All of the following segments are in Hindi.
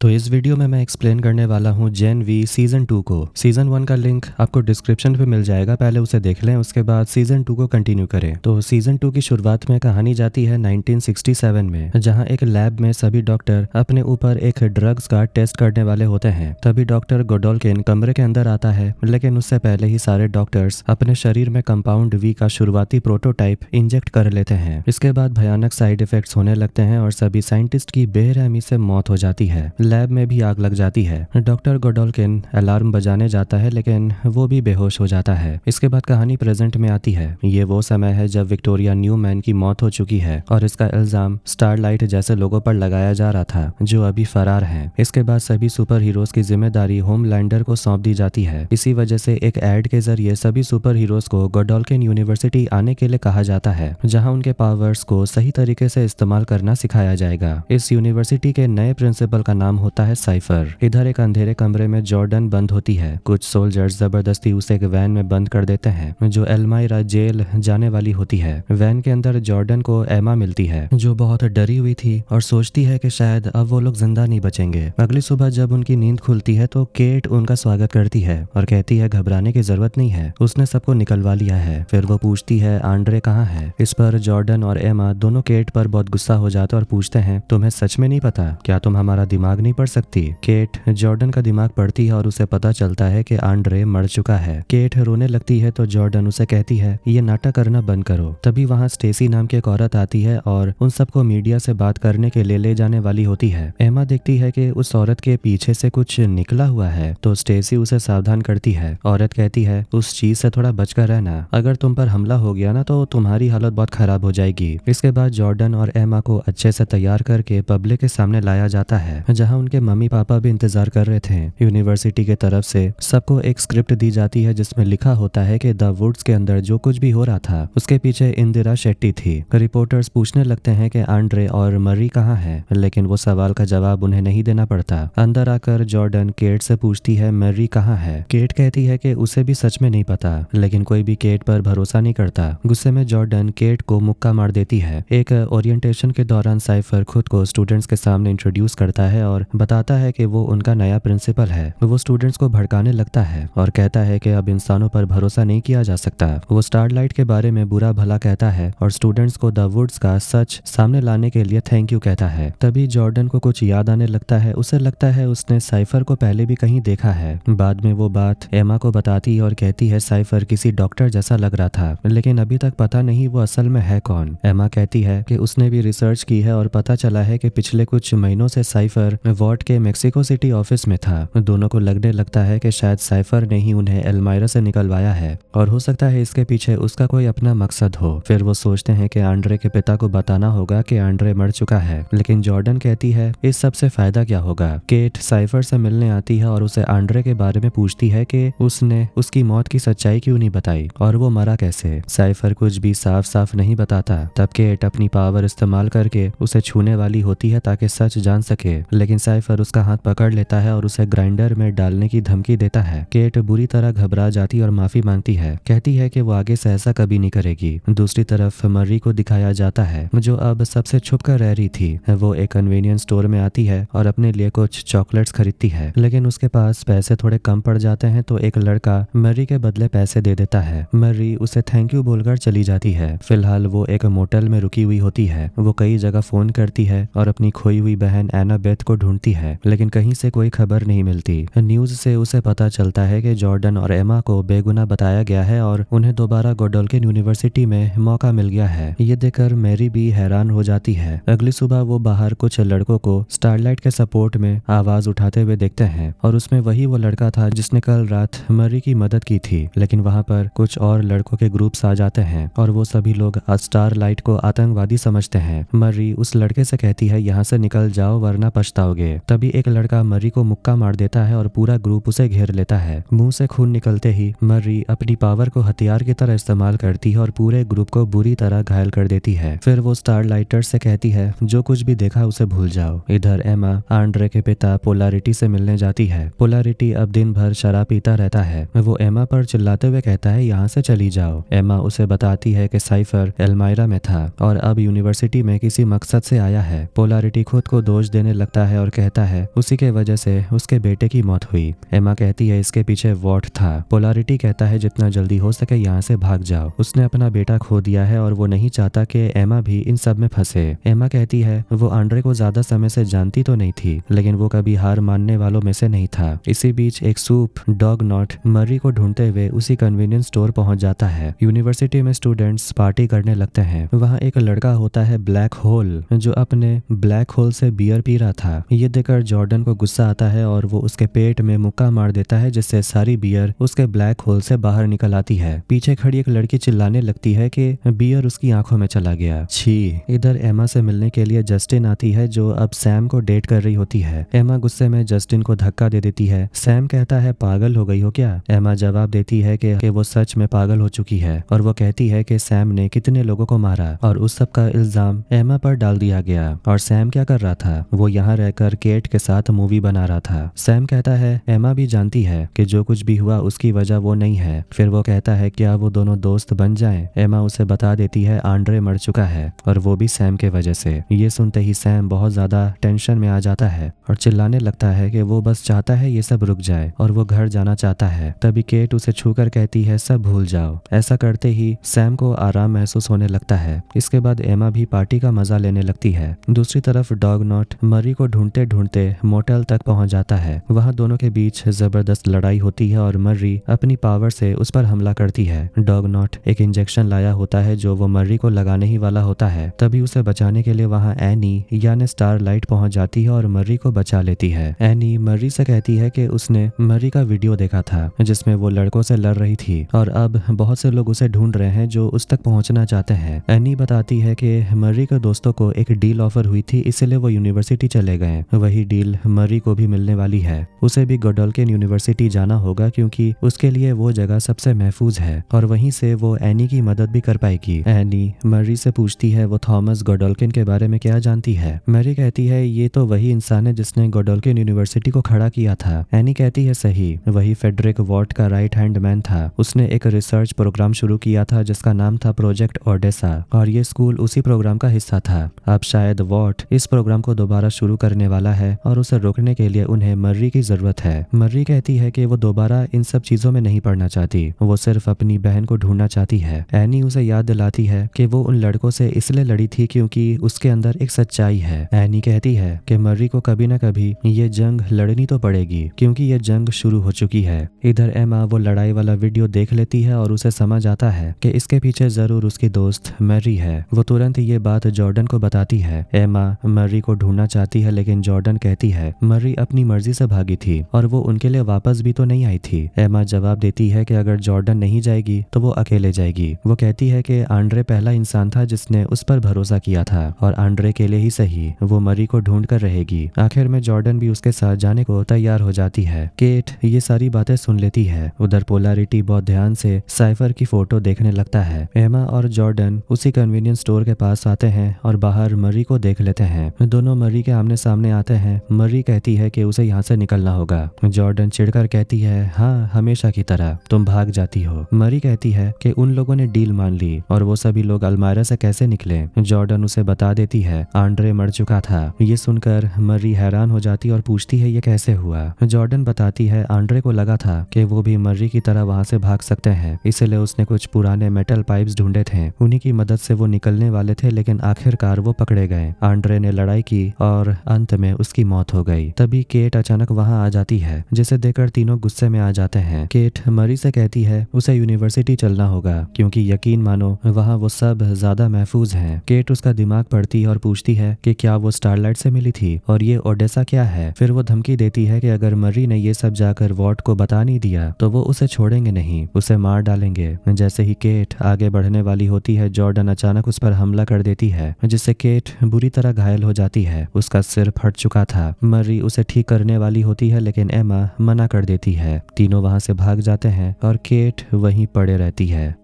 तो इस वीडियो में मैं एक्सप्लेन करने वाला हूँ जेन वी सीजन 2 को। सीजन 1 का लिंक आपको डिस्क्रिप्शन पे मिल जाएगा, पहले उसे देख लें, उसके बाद सीजन 2 को कंटिन्यू करें। तो सीजन 2 की शुरुआत में कहानी जाती है 1967 में, जहाँ एक लैब में सभी डॉक्टर अपने ऊपर एक ड्रग्स का टेस्ट करने वाले होते हैं। तभी डॉक्टर गोडोल्किन कमरे के अंदर आता है, लेकिन उससे पहले ही सारे डॉक्टर्स अपने शरीर में कंपाउंड वी का शुरुआती प्रोटोटाइप इंजेक्ट कर लेते हैं। इसके बाद भयानक साइड इफेक्ट्स होने लगते हैं और सभी साइंटिस्ट की बेरहमी से मौत हो जाती है। लैब में भी आग लग जाती है। डॉक्टर गोडोल्किन अलार्म बजाने जाता है, लेकिन वो भी बेहोश हो जाता है। इसके बाद कहानी प्रेजेंट में आती है। ये वो समय है जब विक्टोरिया न्यूमैन की मौत हो चुकी है और इसका इल्जाम स्टारलाइट जैसे लोगों पर लगाया जा रहा था, जो अभी फरार हैं। इसके बाद सभी सुपर हीरोज की जिम्मेदारी होमलैंडर को सौंप दी जाती है। इसी वजह से एक एड के जरिए सभी सुपर हीरोज को गोडोल्किन यूनिवर्सिटी आने के लिए कहा जाता है, जहां उनके पावर्स को सही तरीके से इस्तेमाल करना सिखाया जाएगा। इस यूनिवर्सिटी के नए प्रिंसिपल का नाम होता है साइफर। इधर एक अंधेरे कमरे में जॉर्डन बंद होती है। कुछ सोल्जर्स जबरदस्ती उसे एक वैन में बंद कर देते हैं, जो एल्मायरा जेल जाने वाली होती है। वैन के अंदर जॉर्डन को एमा मिलती है, जो बहुत डरी हुई थी और सोचती है कि शायद अब वो लोग जिंदा नहीं बचेंगे। अगली सुबह जब उनकी नींद खुलती है तो केट उनका स्वागत करती है और कहती है घबराने की जरूरत नहीं है, उसने सबको निकलवा लिया है। फिर वो पूछती है आंड्रे कहाँ है। इस पर जॉर्डन और एमा दोनों केट पर बहुत गुस्सा हो जाते और पूछते हैं तुम्हें सच में नहीं पता क्या, तुम हमारा दिमाग नहीं पढ़ सकती। केट जॉर्डन का दिमाग पढ़ती है और उसे पता चलता है कि आंड्रे मर चुका है। केट रोने लगती है तो जॉर्डन उसे कहती है ये नाटक करना बंद करो। तभी वहाँ स्टेसी नाम की एक औरत आती है और उन सबको मीडिया से बात करने के लिए ले जाने वाली होती है। एमा देखती है कि उस औरत के पीछे से कुछ निकला हुआ है, तो स्टेसी उसे सावधान करती है। औरत कहती है उस चीज से थोड़ा बचकर रहना, अगर तुम पर हमला हो गया ना तो तुम्हारी हालत बहुत खराब हो जाएगी। इसके बाद जॉर्डन और एमा को अच्छे से तैयार करके पब्लिक के सामने लाया जाता है, जहाँ उनके मम्मी पापा भी इंतजार कर रहे थे। यूनिवर्सिटी के तरफ से सबको एक स्क्रिप्ट दी जाती है जिसमें लिखा होता है कि द वुड्स के अंदर जो कुछ भी हो रहा था उसके पीछे इंदिरा शेट्टी थी। रिपोर्टर्स पूछने लगते हैं कि आंड्रे और मरी कहाँ है, लेकिन वो सवाल का जवाब उन्हें नहीं देना पड़ता। अंदर आकर जॉर्डन केट से पूछती है मरी कहाँ है। केट कहती है कि उसे भी सच में नहीं पता, लेकिन कोई भी केट पर भरोसा नहीं करता। गुस्से में जॉर्डन केट को मुक्का मार देती है। एक ओरिएंटेशन के दौरान साइफर खुद को स्टूडेंट्स के सामने इंट्रोड्यूस करता है और बताता है कि वो उनका नया प्रिंसिपल है। वो स्टूडेंट्स को भड़काने लगता है और कहता है कि अब इंसानों पर भरोसा नहीं किया जा सकता। वो स्टारलाइट के बारे में बुरा भला कहता है और स्टूडेंट्स को द वुड्स का सच सामने लाने के लिए थैंक यू कहता है। तभी जॉर्डन को कुछ याद आने लगता है। उसे लगता है उसने साइफर को पहले भी कहीं देखा है। बाद में वो बात एमा को बताती है और कहती है साइफर किसी डॉक्टर जैसा लग रहा था, लेकिन अभी तक पता नहीं वो असल में है कौन। एमा कहती है कि उसने भी रिसर्च की है और पता चला है कि पिछले कुछ महीनों से साइफर वार्ड के मेक्सिको सिटी ऑफिस में था। दोनों को लगने लगता है कि शायद साइफर ने ही उन्हें एल्मायरा से निकलवाया है और हो सकता है इसके पीछे उसका कोई अपना मकसद हो। फिर वो सोचते हैं कि आंड्रे के पिता को बताना होगा कि आंड्रे मर चुका है, लेकिन जॉर्डन कहती है इस सब से फायदा क्या होगा। केट साइफर से मिलने आती है और उसे आंड्रे के बारे में पूछती है कि उसने उसकी मौत की सच्चाई क्यों नहीं बताई और वो मरा कैसे। साइफर कुछ भी साफ साफ नहीं बताता। तब केट अपनी पावर इस्तेमाल करके उसे छूने वाली होती है ताकि सच जान सके, लेकिन साइफर उसका हाथ पकड़ लेता है और उसे ग्राइंडर में डालने की धमकी देता है। केट बुरी तरह घबरा जाती और माफी मांगती है, कहती है कि वो आगे से ऐसा कभी नहीं करेगी। दूसरी तरफ मर्री को दिखाया जाता है, जो अब सबसे छुप कर रह रही थी। वो एक कन्वीनियंस स्टोर में आती है और अपने लिए कुछ चॉकलेट्स खरीदती है, लेकिन उसके पास पैसे थोड़े कम पड़ जाते हैं तो एक लड़का मर्री के बदले पैसे दे देता है। मर्री उसे थैंक यू बोलकर चली जाती है। फिलहाल वो एक मोटेल में रुकी हुई होती है। वो कई जगह फोन करती है और अपनी खोई हुई बहन एनाबेथ को ढूंढती है, लेकिन कहीं से कोई खबर नहीं मिलती। न्यूज से उसे पता चलता है कि जॉर्डन और एमा को बेगुनाह बताया गया है और उन्हें दोबारा गोडोल्किन यूनिवर्सिटी में मौका मिल गया है। ये देखकर मैरी भी हैरान हो जाती है। अगली सुबह वो बाहर कुछ लड़कों को स्टारलाइट के सपोर्ट में आवाज उठाते हुए देखते हैं और उसमें वही वो लड़का था जिसने कल रात मरी की मदद की थी। लेकिन वहाँ पर कुछ और लड़कों के ग्रुप्स आ जाते हैं और वो सभी लोग स्टारलाइट को आतंकवादी समझते हैं। मरी उस लड़के से कहती है यहाँ से निकल जाओ वरना पछताओगे। तभी एक लड़का मरी को मुक्का मार देता है और पूरा ग्रुप उसे घेर लेता है। मुंह से खून निकलते ही मरी अपनी पावर को हथियार की तरह इस्तेमाल करती है और पूरे ग्रुप को बुरी तरह घायल कर देती है। फिर वो स्टारलाइटर से कहती है जो कुछ भी देखा उसे भूल जाओ। इधर एमा आंड्रे के पिता पोलारिटी से मिलने जाती है। पोलारिटी अब दिन भर शराब पीता रहता है। वो एमा पर चिल्लाते हुए कहता है यहाँ से चली जाओ। एमा उसे बताती है कि साइफर एल्मायरा में था और अब यूनिवर्सिटी में किसी मकसद से आया है। पोलारिटी खुद को दोष देने लगता है और और कहता है उसी के वजह से उसके बेटे की मौत हुई। एमा कहती है इसके पीछे वॉट था। पोलारिटी कहता है जितना जल्दी हो सके यहाँ से भाग जाओ, उसने अपना बेटा खो दिया है और वो नहीं चाहता कि एमा भी इन सब में फंसे। एमा कहती है वो आंड्रे को ज्यादा समय से जानती तो नहीं थी, लेकिन वो कभी हार मानने वालों में से नहीं था। इसी बीच एक सूप डॉग नॉट मर्री को ढूंढते हुए उसी कन्वीनियंस स्टोर पहुंच जाता है। यूनिवर्सिटी में स्टूडेंट्स पार्टी करने लगते हैं। वहाँ एक लड़का होता है ब्लैक होल, जो अपने ब्लैक होल से बियर पी रहा था। ये देखकर जॉर्डन को गुस्सा आता है और वो उसके पेट में मुक्का मार देता है, जिससे सारी बियर उसके ब्लैक होल से बाहर निकल आती है। पीछे खड़ी एक लड़की चिल्लाने लगती है कि बियर उसकी आंखों में चला गया। छी। इधर एमा से मिलने के लिए जस्टिन आती है, जो अब सैम को डेट कर रही होती है। एमा गुस्से में जस्टिन को धक्का दे देती है। सैम कहता है पागल हो गई हो क्या? एमा जवाब देती है कि वो सच में पागल हो चुकी है और वो कहती है कि सैम ने कितने लोगों को मारा और उस सब का इल्जाम एमा पर डाल दिया गया। और सैम क्या कर रहा था? वो यहाँ रहकर केट के साथ मूवी बना रहा था। सैम कहता है एमा भी जानती है कि जो कुछ भी हुआ उसकी वजह वो नहीं है। फिर वो कहता है क्या वो दोनों दोस्त बन जाएं? एमा उसे बता देती है आंड्रे मर चुका है और वो भी सैम के वजह से। ये सुनते ही सैम बहुत ज्यादा टेंशन में आ जाता है और चिल्लाने लगता है कि वो बस चाहता है ये सब रुक जाए और वो घर जाना चाहता है। तभी केट उसे छूकर कहती है सब भूल जाओ। ऐसा करते ही सैम को आराम महसूस होने लगता है। इसके बाद एमा भी पार्टी का मजा लेने लगती है। दूसरी तरफ डॉग नॉट मरी को ढूंढते ढूंढते मोटेल तक पहुंच जाता है। वहां दोनों के बीच जबरदस्त लड़ाई होती है और मर्री अपनी पावर से उस पर हमला करती है। डॉग नॉट एक इंजेक्शन लाया होता है जो वो मर्री को लगाने ही वाला होता है। तभी उसे बचाने के लिए वहां एनी यानी स्टारलाइट पहुंच जाती है और मर्री को बचा लेती है। एनी मर्री से कहती है कि उसने मर्री का वीडियो देखा था जिसमें वो लड़कों से लड़ रही थी और अब बहुत से लोग उसे ढूंढ रहे हैं जो उस तक पहुंचना चाहते हैं। एनी बताती है कि मर्री के दोस्तों को एक डील ऑफर हुई थी, इसलिए वो यूनिवर्सिटी चले गए। वही डील मर्री को भी मिलने वाली है। उसे भी गोडोल्किन यूनिवर्सिटी जाना होगा क्योंकि उसके लिए वो जगह सबसे महफूज है और वहीं से वो एनी की मदद भी कर पाएगी। एनी मर्री से पूछती है वो थॉमस गोडोल्किन के बारे में क्या जानती है। मर्री कहती है ये तो वही इंसान है जिसने गोडोल्किन यूनिवर्सिटी को खड़ा किया था। एनी कहती है सही, वही फेडरिक वॉट का राइट हैंड मैन था। उसने एक रिसर्च प्रोग्राम शुरू किया था जिसका नाम था प्रोजेक्ट ओडेसा और ये स्कूल उसी प्रोग्राम का हिस्सा था। अब शायद वॉट इस प्रोग्राम को दोबारा शुरू करने वाला है और उसे रोकने के लिए उन्हें मर्री की जरूरत है। मर्री कहती है कि वो दोबारा इन सब चीजों में नहीं पड़ना चाहती, वो सिर्फ अपनी बहन को ढूंढना चाहती है। एनी उसे याद दिलाती है कि वो उन लड़कों से इसलिए लड़ी थी क्योंकि उसके अंदर एक सच्चाई है। एनी कहती है कि मर्री को कभी न कभी ये जंग लड़नी तो पड़ेगी क्योंकि ये जंग शुरू हो चुकी है। इधर एमा वो लड़ाई वाला वीडियो देख लेती है और उसे समझ आता है कि इसके पीछे जरूर उसकी दोस्त मर्री है। वो तुरंत ये बात जॉर्डन को बताती है। एमा मर्री को ढूंढना चाहती है लेकिन जॉर्डन कहती है मर्री अपनी मर्जी से भागी थी और वो उनके लिए वापस भी तो नहीं आई थी। एमा जवाब देती है कि अगर जॉर्डन नहीं जाएगी तो वो अकेले जाएगी। वो कहती है कि आंड्रे पहला इंसान था जिसने उस पर भरोसा किया था और आंड्रे के लिए ही सही वो मर्री को ढूंढ कर रहेगी। आखिर में जॉर्डन भी उसके साथ जाने को तैयार हो जाती है। केट ये सारी बातें सुन लेती है। उधर पोलारिटी बहुत ध्यान से साइफर की फोटो देखने लगता है। एमा और जॉर्डन उसी कन्वीनियंस स्टोर के पास आते हैं और बाहर मर्री को देख लेते हैं। दोनों मर्री के आमने सामने आते हैं। मर्री कहती है कि उसे यहाँ से निकलना होगा। जॉर्डन चिढ़कर कहती है हाँ हमेशा की तरह तुम भाग जाती हो। मर्री कहती है कि उन लोगों ने डील मान ली और वो सभी लोग अलमायरा से कैसे निकले। जॉर्डन उसे बता देती है आंड्रे मर चुका था। ये सुनकर मर्री हैरान हो जाती और पूछती है ये कैसे हुआ। जॉर्डन बताती है आंड्रे को लगा था कि वो भी मर्री की तरह वहां से भाग सकते हैं, इसलिए उसने कुछ पुराने मेटल पाइप्स ढूंढे थे। उन्हीं की मदद से वो निकलने वाले थे लेकिन आखिरकार वो पकड़े गए। आंड्रे ने लड़ाई की और अंत में उसकी मौत हो गई। तभी केट अचानक वहां आ जाती है जिसे देखकर तीनों गुस्से में आ जाते हैं। केट मर्री से कहती है उसे यूनिवर्सिटी चलना होगा क्योंकि यकीन मानो वहां वो सब ज्यादा महफूज हैं। केट उसका दिमाग पढ़ती और पूछती है कि क्या वो स्टारलाइट से मिली थी और ये ओडेसा क्या है। फिर वो धमकी देती है कि अगर मर्री ने ये सब जाकर वॉट को बता नहीं दिया तो वो उसे छोड़ेंगे नहीं, उसे मार डालेंगे। जैसे ही केट आगे बढ़ने वाली होती है जॉर्डन अचानक उस पर हमला कर देती है जिससे केट बुरी तरह घायल हो जाती है। उसका सिर फट चुका था। मर्री उसे ठीक करने वाली होती है लेकिन एमा मना कर देती है। तीनों वहां से भाग जाते हैं और केट वहीं पड़े रहती है।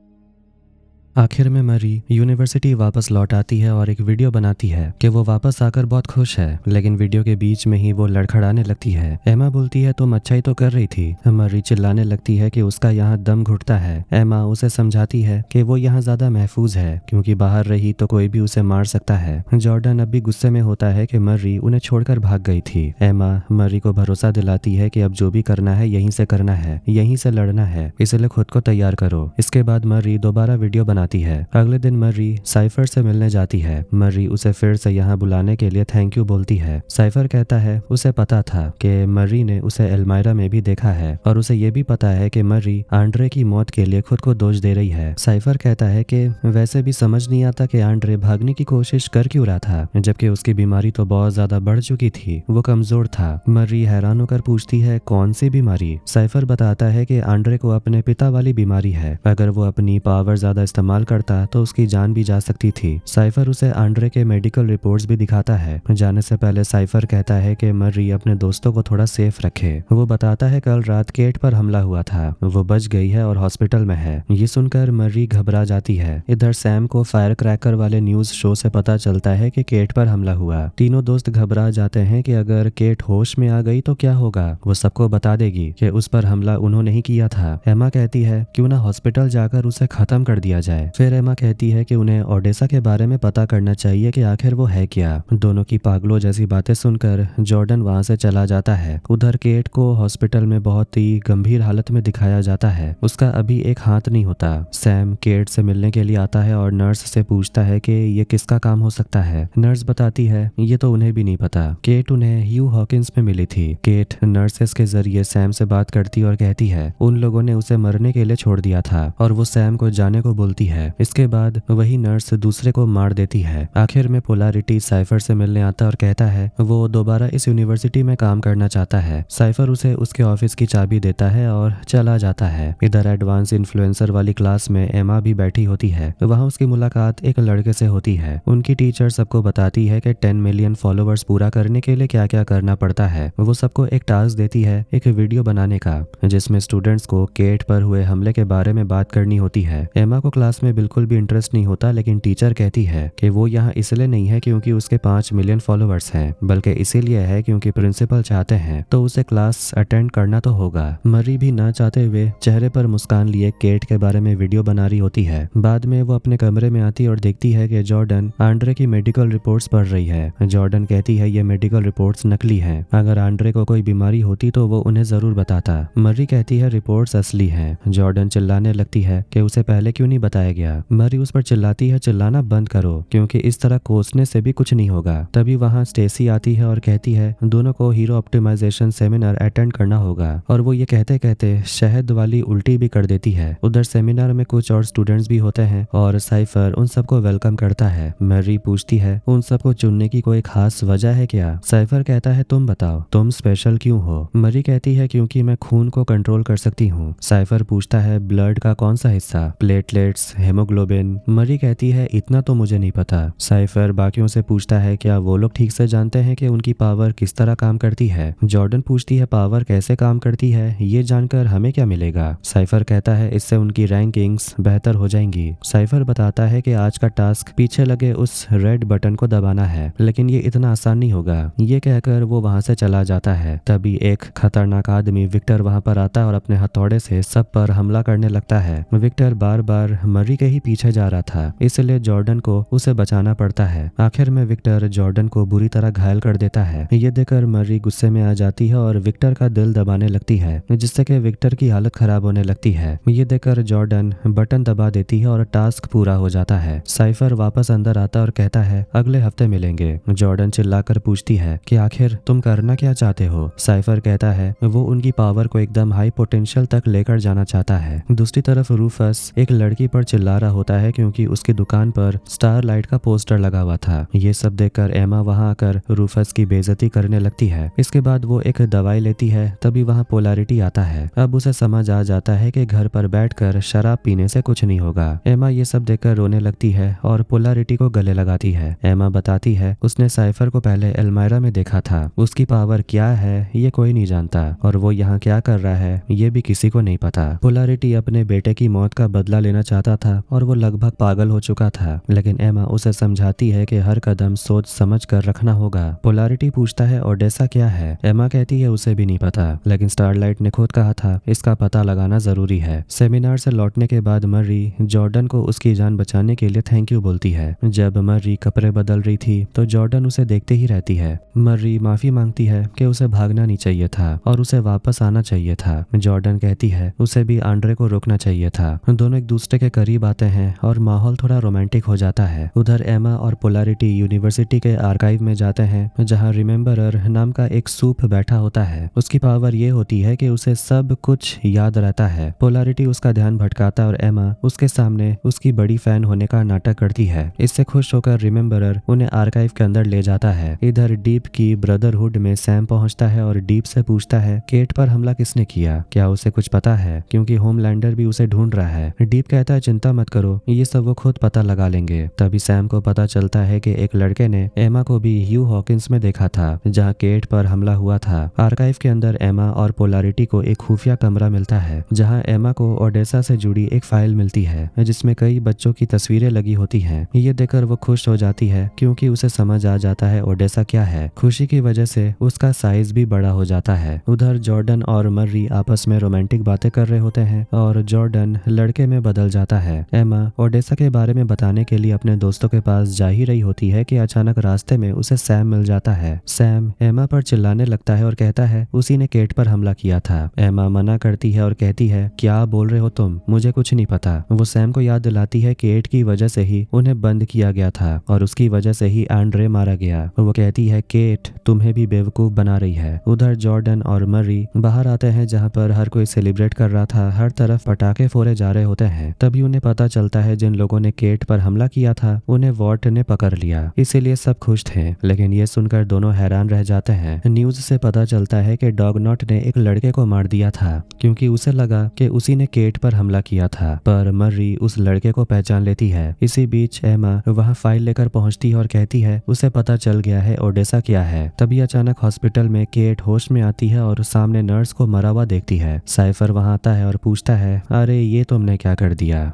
आखिर में मरी यूनिवर्सिटी वापस लौट आती है और एक वीडियो बनाती है कि वो वापस आकर बहुत खुश है, लेकिन वीडियो के बीच में ही वो लड़खड़ाने लगती है। एमा बोलती है तुम अच्छा ही तो कर रही थी। मरी चिल्लाने लगती है कि उसका यहाँ दम घुटता है। एमा उसे समझाती है कि वो यहाँ ज्यादा महफूज है क्योंकि बाहर रही तो कोई भी उसे मार सकता है। जॉर्डन अब भी गुस्से में होता है कि मरी उन्हें छोड़कर भाग गई थी। एमा मरी को भरोसा दिलाती है कि अब जो भी करना है यहीं से करना है, यहीं से लड़ना है, इसलिए खुद को तैयार करो। इसके बाद मरी दोबारा वीडियो बनाती है। अगले दिन मर्री साइफर से मिलने जाती है। मर्री उसे फिर से यहाँ बुलाने के लिए थैंक यू बोलती है। साइफर कहता है उसे पता था कि मर्री ने उसे एल्मायरा में भी देखा है और उसे ये भी पता है कि मर्री आंड्रे की मौत के लिए खुद को दोष दे रही है। साइफर कहता है कि वैसे भी समझ नहीं आता कि आंड्रे भागने की कोशिश कर क्यों रहा था, जबकि उसकी बीमारी तो बहुत ज्यादा बढ़ चुकी थी, वो कमजोर था। मर्री हैरान होकर पूछती है कौन सी बीमारी। साइफर बताता है कि आंड्रे को अपने पिता वाली बीमारी है, अगर वो अपनी पावर ज्यादा इस्तेमाल करता तो उसकी जान भी जा सकती थी। साइफर उसे आंड्रे के मेडिकल रिपोर्ट्स भी दिखाता है। जाने से पहले साइफर कहता है कि मर्री अपने दोस्तों को थोड़ा सेफ रखे। वो बताता है कल रात केट पर हमला हुआ था, वो बच गई है और हॉस्पिटल में है। ये सुनकर मर्री घबरा जाती है। इधर सैम को फायर क्रैकर वाले न्यूज शो से पता चलता है कि केट पर हमला हुआ। तीनों दोस्त घबरा जाते हैं कि अगर केट होश में आ गई तो क्या होगा, वो सबको बता देगी कि उस पर हमला उन्होंने ही किया था। एमा कहती है क्यों ना हॉस्पिटल जाकर उसे खत्म कर दिया जाए। फिर एमा कहती है कि उन्हें ओडेसा के बारे में पता करना चाहिए कि आखिर वो है क्या। दोनों की पागलों जैसी बातें सुनकर जॉर्डन वहां से चला जाता है। उधर केट को हॉस्पिटल में बहुत ही गंभीर हालत में दिखाया जाता है। उसका अभी एक हाथ नहीं होता। सैम केट से मिलने के लिए आता है और नर्स से पूछता है कि ये किसका काम हो सकता है। नर्स बताती है ये तो उन्हें भी नहीं पता। केट उन्हें ह्यू हॉकिंस में मिली थी। केट नर्सेस के जरिए सैम से बात करती और कहती है उन लोगों ने उसे मरने के लिए छोड़ दिया था और वो सैम को जाने को बोलती है। इसके बाद वही नर्स दूसरे को मार देती है। आखिर में पोलैरिटी साइफर से मिलने आता और कहता है वो दोबारा इस यूनिवर्सिटी में काम करना चाहता है। साइफर उसे उसके ऑफिस की चाबी देता है और चला जाता है। इधर एडवांस इन्फ्लुएंसर वाली क्लास में एमा भी बैठी होती है। वहाँ उसकी मुलाकात एक लड़के से होती है। उनकी टीचर सबको बताती है कि 10 मिलियन फॉलोअर्स पूरा करने के लिए क्या क्या करना पड़ता है। वो सबको एक टास्क देती है एक वीडियो बनाने का, जिसमें स्टूडेंट्स को केट पर हुए हमले के बारे में बात करनी होती है। एमा को क्लास में बिल्कुल भी इंटरेस्ट नहीं होता, लेकिन टीचर कहती है कि वो यहाँ इसलिए नहीं है क्योंकि उसके 5 मिलियन फॉलोअर्स हैं, बल्कि इसीलिए है क्योंकि प्रिंसिपल चाहते हैं तो उसे क्लास अटेंड करना तो होगा। मरी भी ना चाहते हुए चेहरे पर मुस्कान लिए केट के बारे में वीडियो बना रही होती है। बाद में वो अपने कमरे में आती और देखती है कि जॉर्डन आंड्रे की मेडिकल रिपोर्ट्स पढ़ रही है। जॉर्डन कहती है ये मेडिकल रिपोर्ट्स नकली हैं, अगर आंड्रे को कोई बीमारी होती तो वो उन्हें जरूर बताता। मरी कहती है रिपोर्ट्स असली हैं। जॉर्डन चिल्लाने लगती है कि उसे पहले क्यों नहीं बताया गया। मरी उस पर चिल्लाती है चिल्लाना बंद करो, क्योंकि इस तरह कोसने से भी कुछ नहीं होगा। तभी वहाँ स्टेसी आती है और कहती है दोनों को हीरो ऑप्टिमाइजेशन सेमिनार अटेंड करना होगा, और वो ये कहते कहते शहद वाली उल्टी भी कर देती है। उधर सेमिनार में कुछ और स्टूडेंट्स भी होते हैं और साइफर उन सबको वेलकम करता है। मरी पूछती है उन सबको चुनने की कोई खास वजह है क्या। साइफर कहता है तुम बताओ तुम स्पेशल क्यों हो। मरी कहती है क्योंकि मैं खून को कंट्रोल कर सकती हूँ। साइफर पूछता है ब्लड का कौन सा हिस्सा, प्लेटलेट्स, हेमोग्लोबिन। मरी कहती है इतना तो मुझे नहीं पता। साइफर बाकियों से पूछता है क्या वो लोग ठीक से जानते हैं कि उनकी पावर किस तरह काम करती है। जॉर्डन पूछती है पावर कैसे काम करती है, ये जानकर हमें क्या मिलेगा। साइफर कहता है इससे उनकी रैंकिंग्स बेहतर हो जाएंगी। साइफर बताता है कि आज का टास्क पीछे लगे उस रेड बटन को दबाना है, लेकिन ये इतना आसान नहीं होगा। ये कहकर वो वहां से चला जाता है। तभी एक खतरनाक आदमी विक्टर वहां पर आता है और अपने हथौड़े से सब पर हमला करने लगता है। विक्टर बार बार मरी के ही पीछे जा रहा था, इसलिए जॉर्डन को उसे बचाना पड़ता है। आखिर में विक्टर जॉर्डन को बुरी तरह घायल कर देता है। ये देखकर मरी गुस्से में आ जाती है और विक्टर का दिल दबाने लगती है, जिससे कि विक्टर की हालत खराब होने लगती है। ये देखकर जॉर्डन बटन दबा देती है और टास्क पूरा हो जाता है। साइफर वापस अंदर आता और कहता है अगले हफ्ते मिलेंगे। जॉर्डन चिल्लाकर पूछती है कि आखिर तुम करना क्या चाहते हो। साइफर कहता है वो उनकी पावर को एकदम हाई पोटेंशियल तक लेकर जाना चाहता है। दूसरी तरफ रूफस एक लड़की पर चिल्ला रहा होता है क्योंकि उसकी दुकान पर स्टार लाइट का पोस्टर लगा हुआ था। ये सब देखकर एमा वहां आकर रूफस की बेइज्जती करने लगती है। इसके बाद वो एक दवाई लेती है। तभी वहां पोलैरिटी आता है। अब उसे समझ आ जाता है कि घर पर बैठकर शराब पीने से कुछ नहीं होगा। एमा ये सब देखकर रोने लगती है और पोलैरिटी को गले लगाती है। एमा बताती है उसने साइफर को पहले एल्मायरा में देखा था। उसकी पावर क्या है ये कोई नहीं जानता, और वो यहाँ क्या कर रहा है ये भी किसी को नहीं पता। पोलैरिटी अपने बेटे की मौत का बदला लेना चाहता था और वो लगभग पागल हो चुका था, लेकिन एमा उसे समझाती है कि हर कदम सोच समझ कर रखना होगा। पोलैरिटी पूछता है ओडेसा क्या है। एमा कहती है उसे भी नहीं पता, लेकिन स्टारलाइट ने खुद कहा था इसका पता लगाना जरूरी है। सेमिनार से लौटने के बाद मर्री जॉर्डन को उसकी जान बचाने के लिए थैंक यू बोलती है। जब मर्री कपड़े बदल रही थी तो जॉर्डन उसे देखते ही रहती है। मर्री माफी मांगती है कि उसे भागना नहीं चाहिए था और उसे वापस आना चाहिए था। जॉर्डन कहती है उसे भी आंड्रे को रोकना चाहिए था। दोनों एक दूसरे के करीब आते हैं और माहौल थोड़ा रोमांटिक हो जाता है। उधर एमा और पोलैरिटी यूनिवर्सिटी के आर्काइव में जाते हैं जहां रिमेम्बरर नाम का एक सूप बैठा होता है। उसकी पावर ये होती है कि उसे सब कुछ याद रहता है। पोलैरिटी उसका ध्यान भटकाता है और एमा उसके सामने उसकी बड़ी फैन होने का नाटक करती है। इससे खुश होकर रिमेम्बरर उन्हें आर्काइव के अंदर ले जाता है। इधर डीप की ब्रदरहुड में सैम पहुंचता है और डीप से पूछता है केट पर हमला किसने किया, क्या उसे कुछ पता है, क्योंकि होमलैंडर भी उसे ढूंढ रहा है। डीप कहता है चिंता मत करो, ये सब वो खुद पता लगा लेंगे। तभी सैम को पता चलता है कि एक लड़के ने एमा को भी ह्यू हॉकिंस में देखा था जहां केट पर हमला हुआ था। आर्काइव के अंदर एमा और पोलैरिटी को एक खुफिया कमरा मिलता है जहां एमा को ओडेसा से जुड़ी एक फाइल मिलती है जिसमें कई बच्चों की तस्वीरें लगी होती हैं। ये देखकर वो खुश हो जाती है क्योंकि उसे समझ आ जाता है ओडेसा क्या है। खुशी की वजह से उसका साइज भी बड़ा हो जाता है। उधर जॉर्डन और मर्री आपस में रोमांटिक बातें कर रहे होते हैं और जॉर्डन लड़के में बदल जाता है। एमा ओडेसा के बारे में बताने के लिए अपने दोस्तों के पास जा ही रही होती है कि अचानक रास्ते में उसे सैम मिल जाता है। सैम एमा पर चिल्लाने लगता है और कहता है उसी ने केट पर हमला किया था। एमा मना करती है और कहती है क्या बोल रहे हो तुम, मुझे कुछ नहीं पता। वो सैम को याद दिलाती है केट की वजह से ही उन्हें बंद किया गया था और उसकी वजह से ही आंड्रे मारा गया। वो कहती है केट तुम्हें भी बेवकूफ बना रही है। उधर जॉर्डन और मर्री बाहर आते हैं जहां पर हर कोई सेलिब्रेट कर रहा था। हर तरफ पटाखे फोड़े जा रहे होते हैं। तभी उन्हें पता चलता है जिन लोगों ने केट पर हमला किया था उन्हें वॉर्ट ने पकड़ लिया, इसीलिए सब खुश थे। लेकिन ये सुनकर दोनों हैरान रह जाते हैं। न्यूज से पता चलता है कि डॉगनॉट ने एक लड़के को मार दिया था क्योंकि उसे लगा कि उसी ने केट पर हमला किया था, पर मर्री उस लड़के को पहचान लेती है। इसी बीच एमा वहां फाइल लेकर पहुंचती है और कहती है उसे पता चल गया है ओडेसा क्या है। तभी अचानक हॉस्पिटल में केट होश में आती है और सामने नर्स को मरा हुआ देखती है। साइफर वहां आता है और पूछता है अरे ये तुमने क्या कर दिया।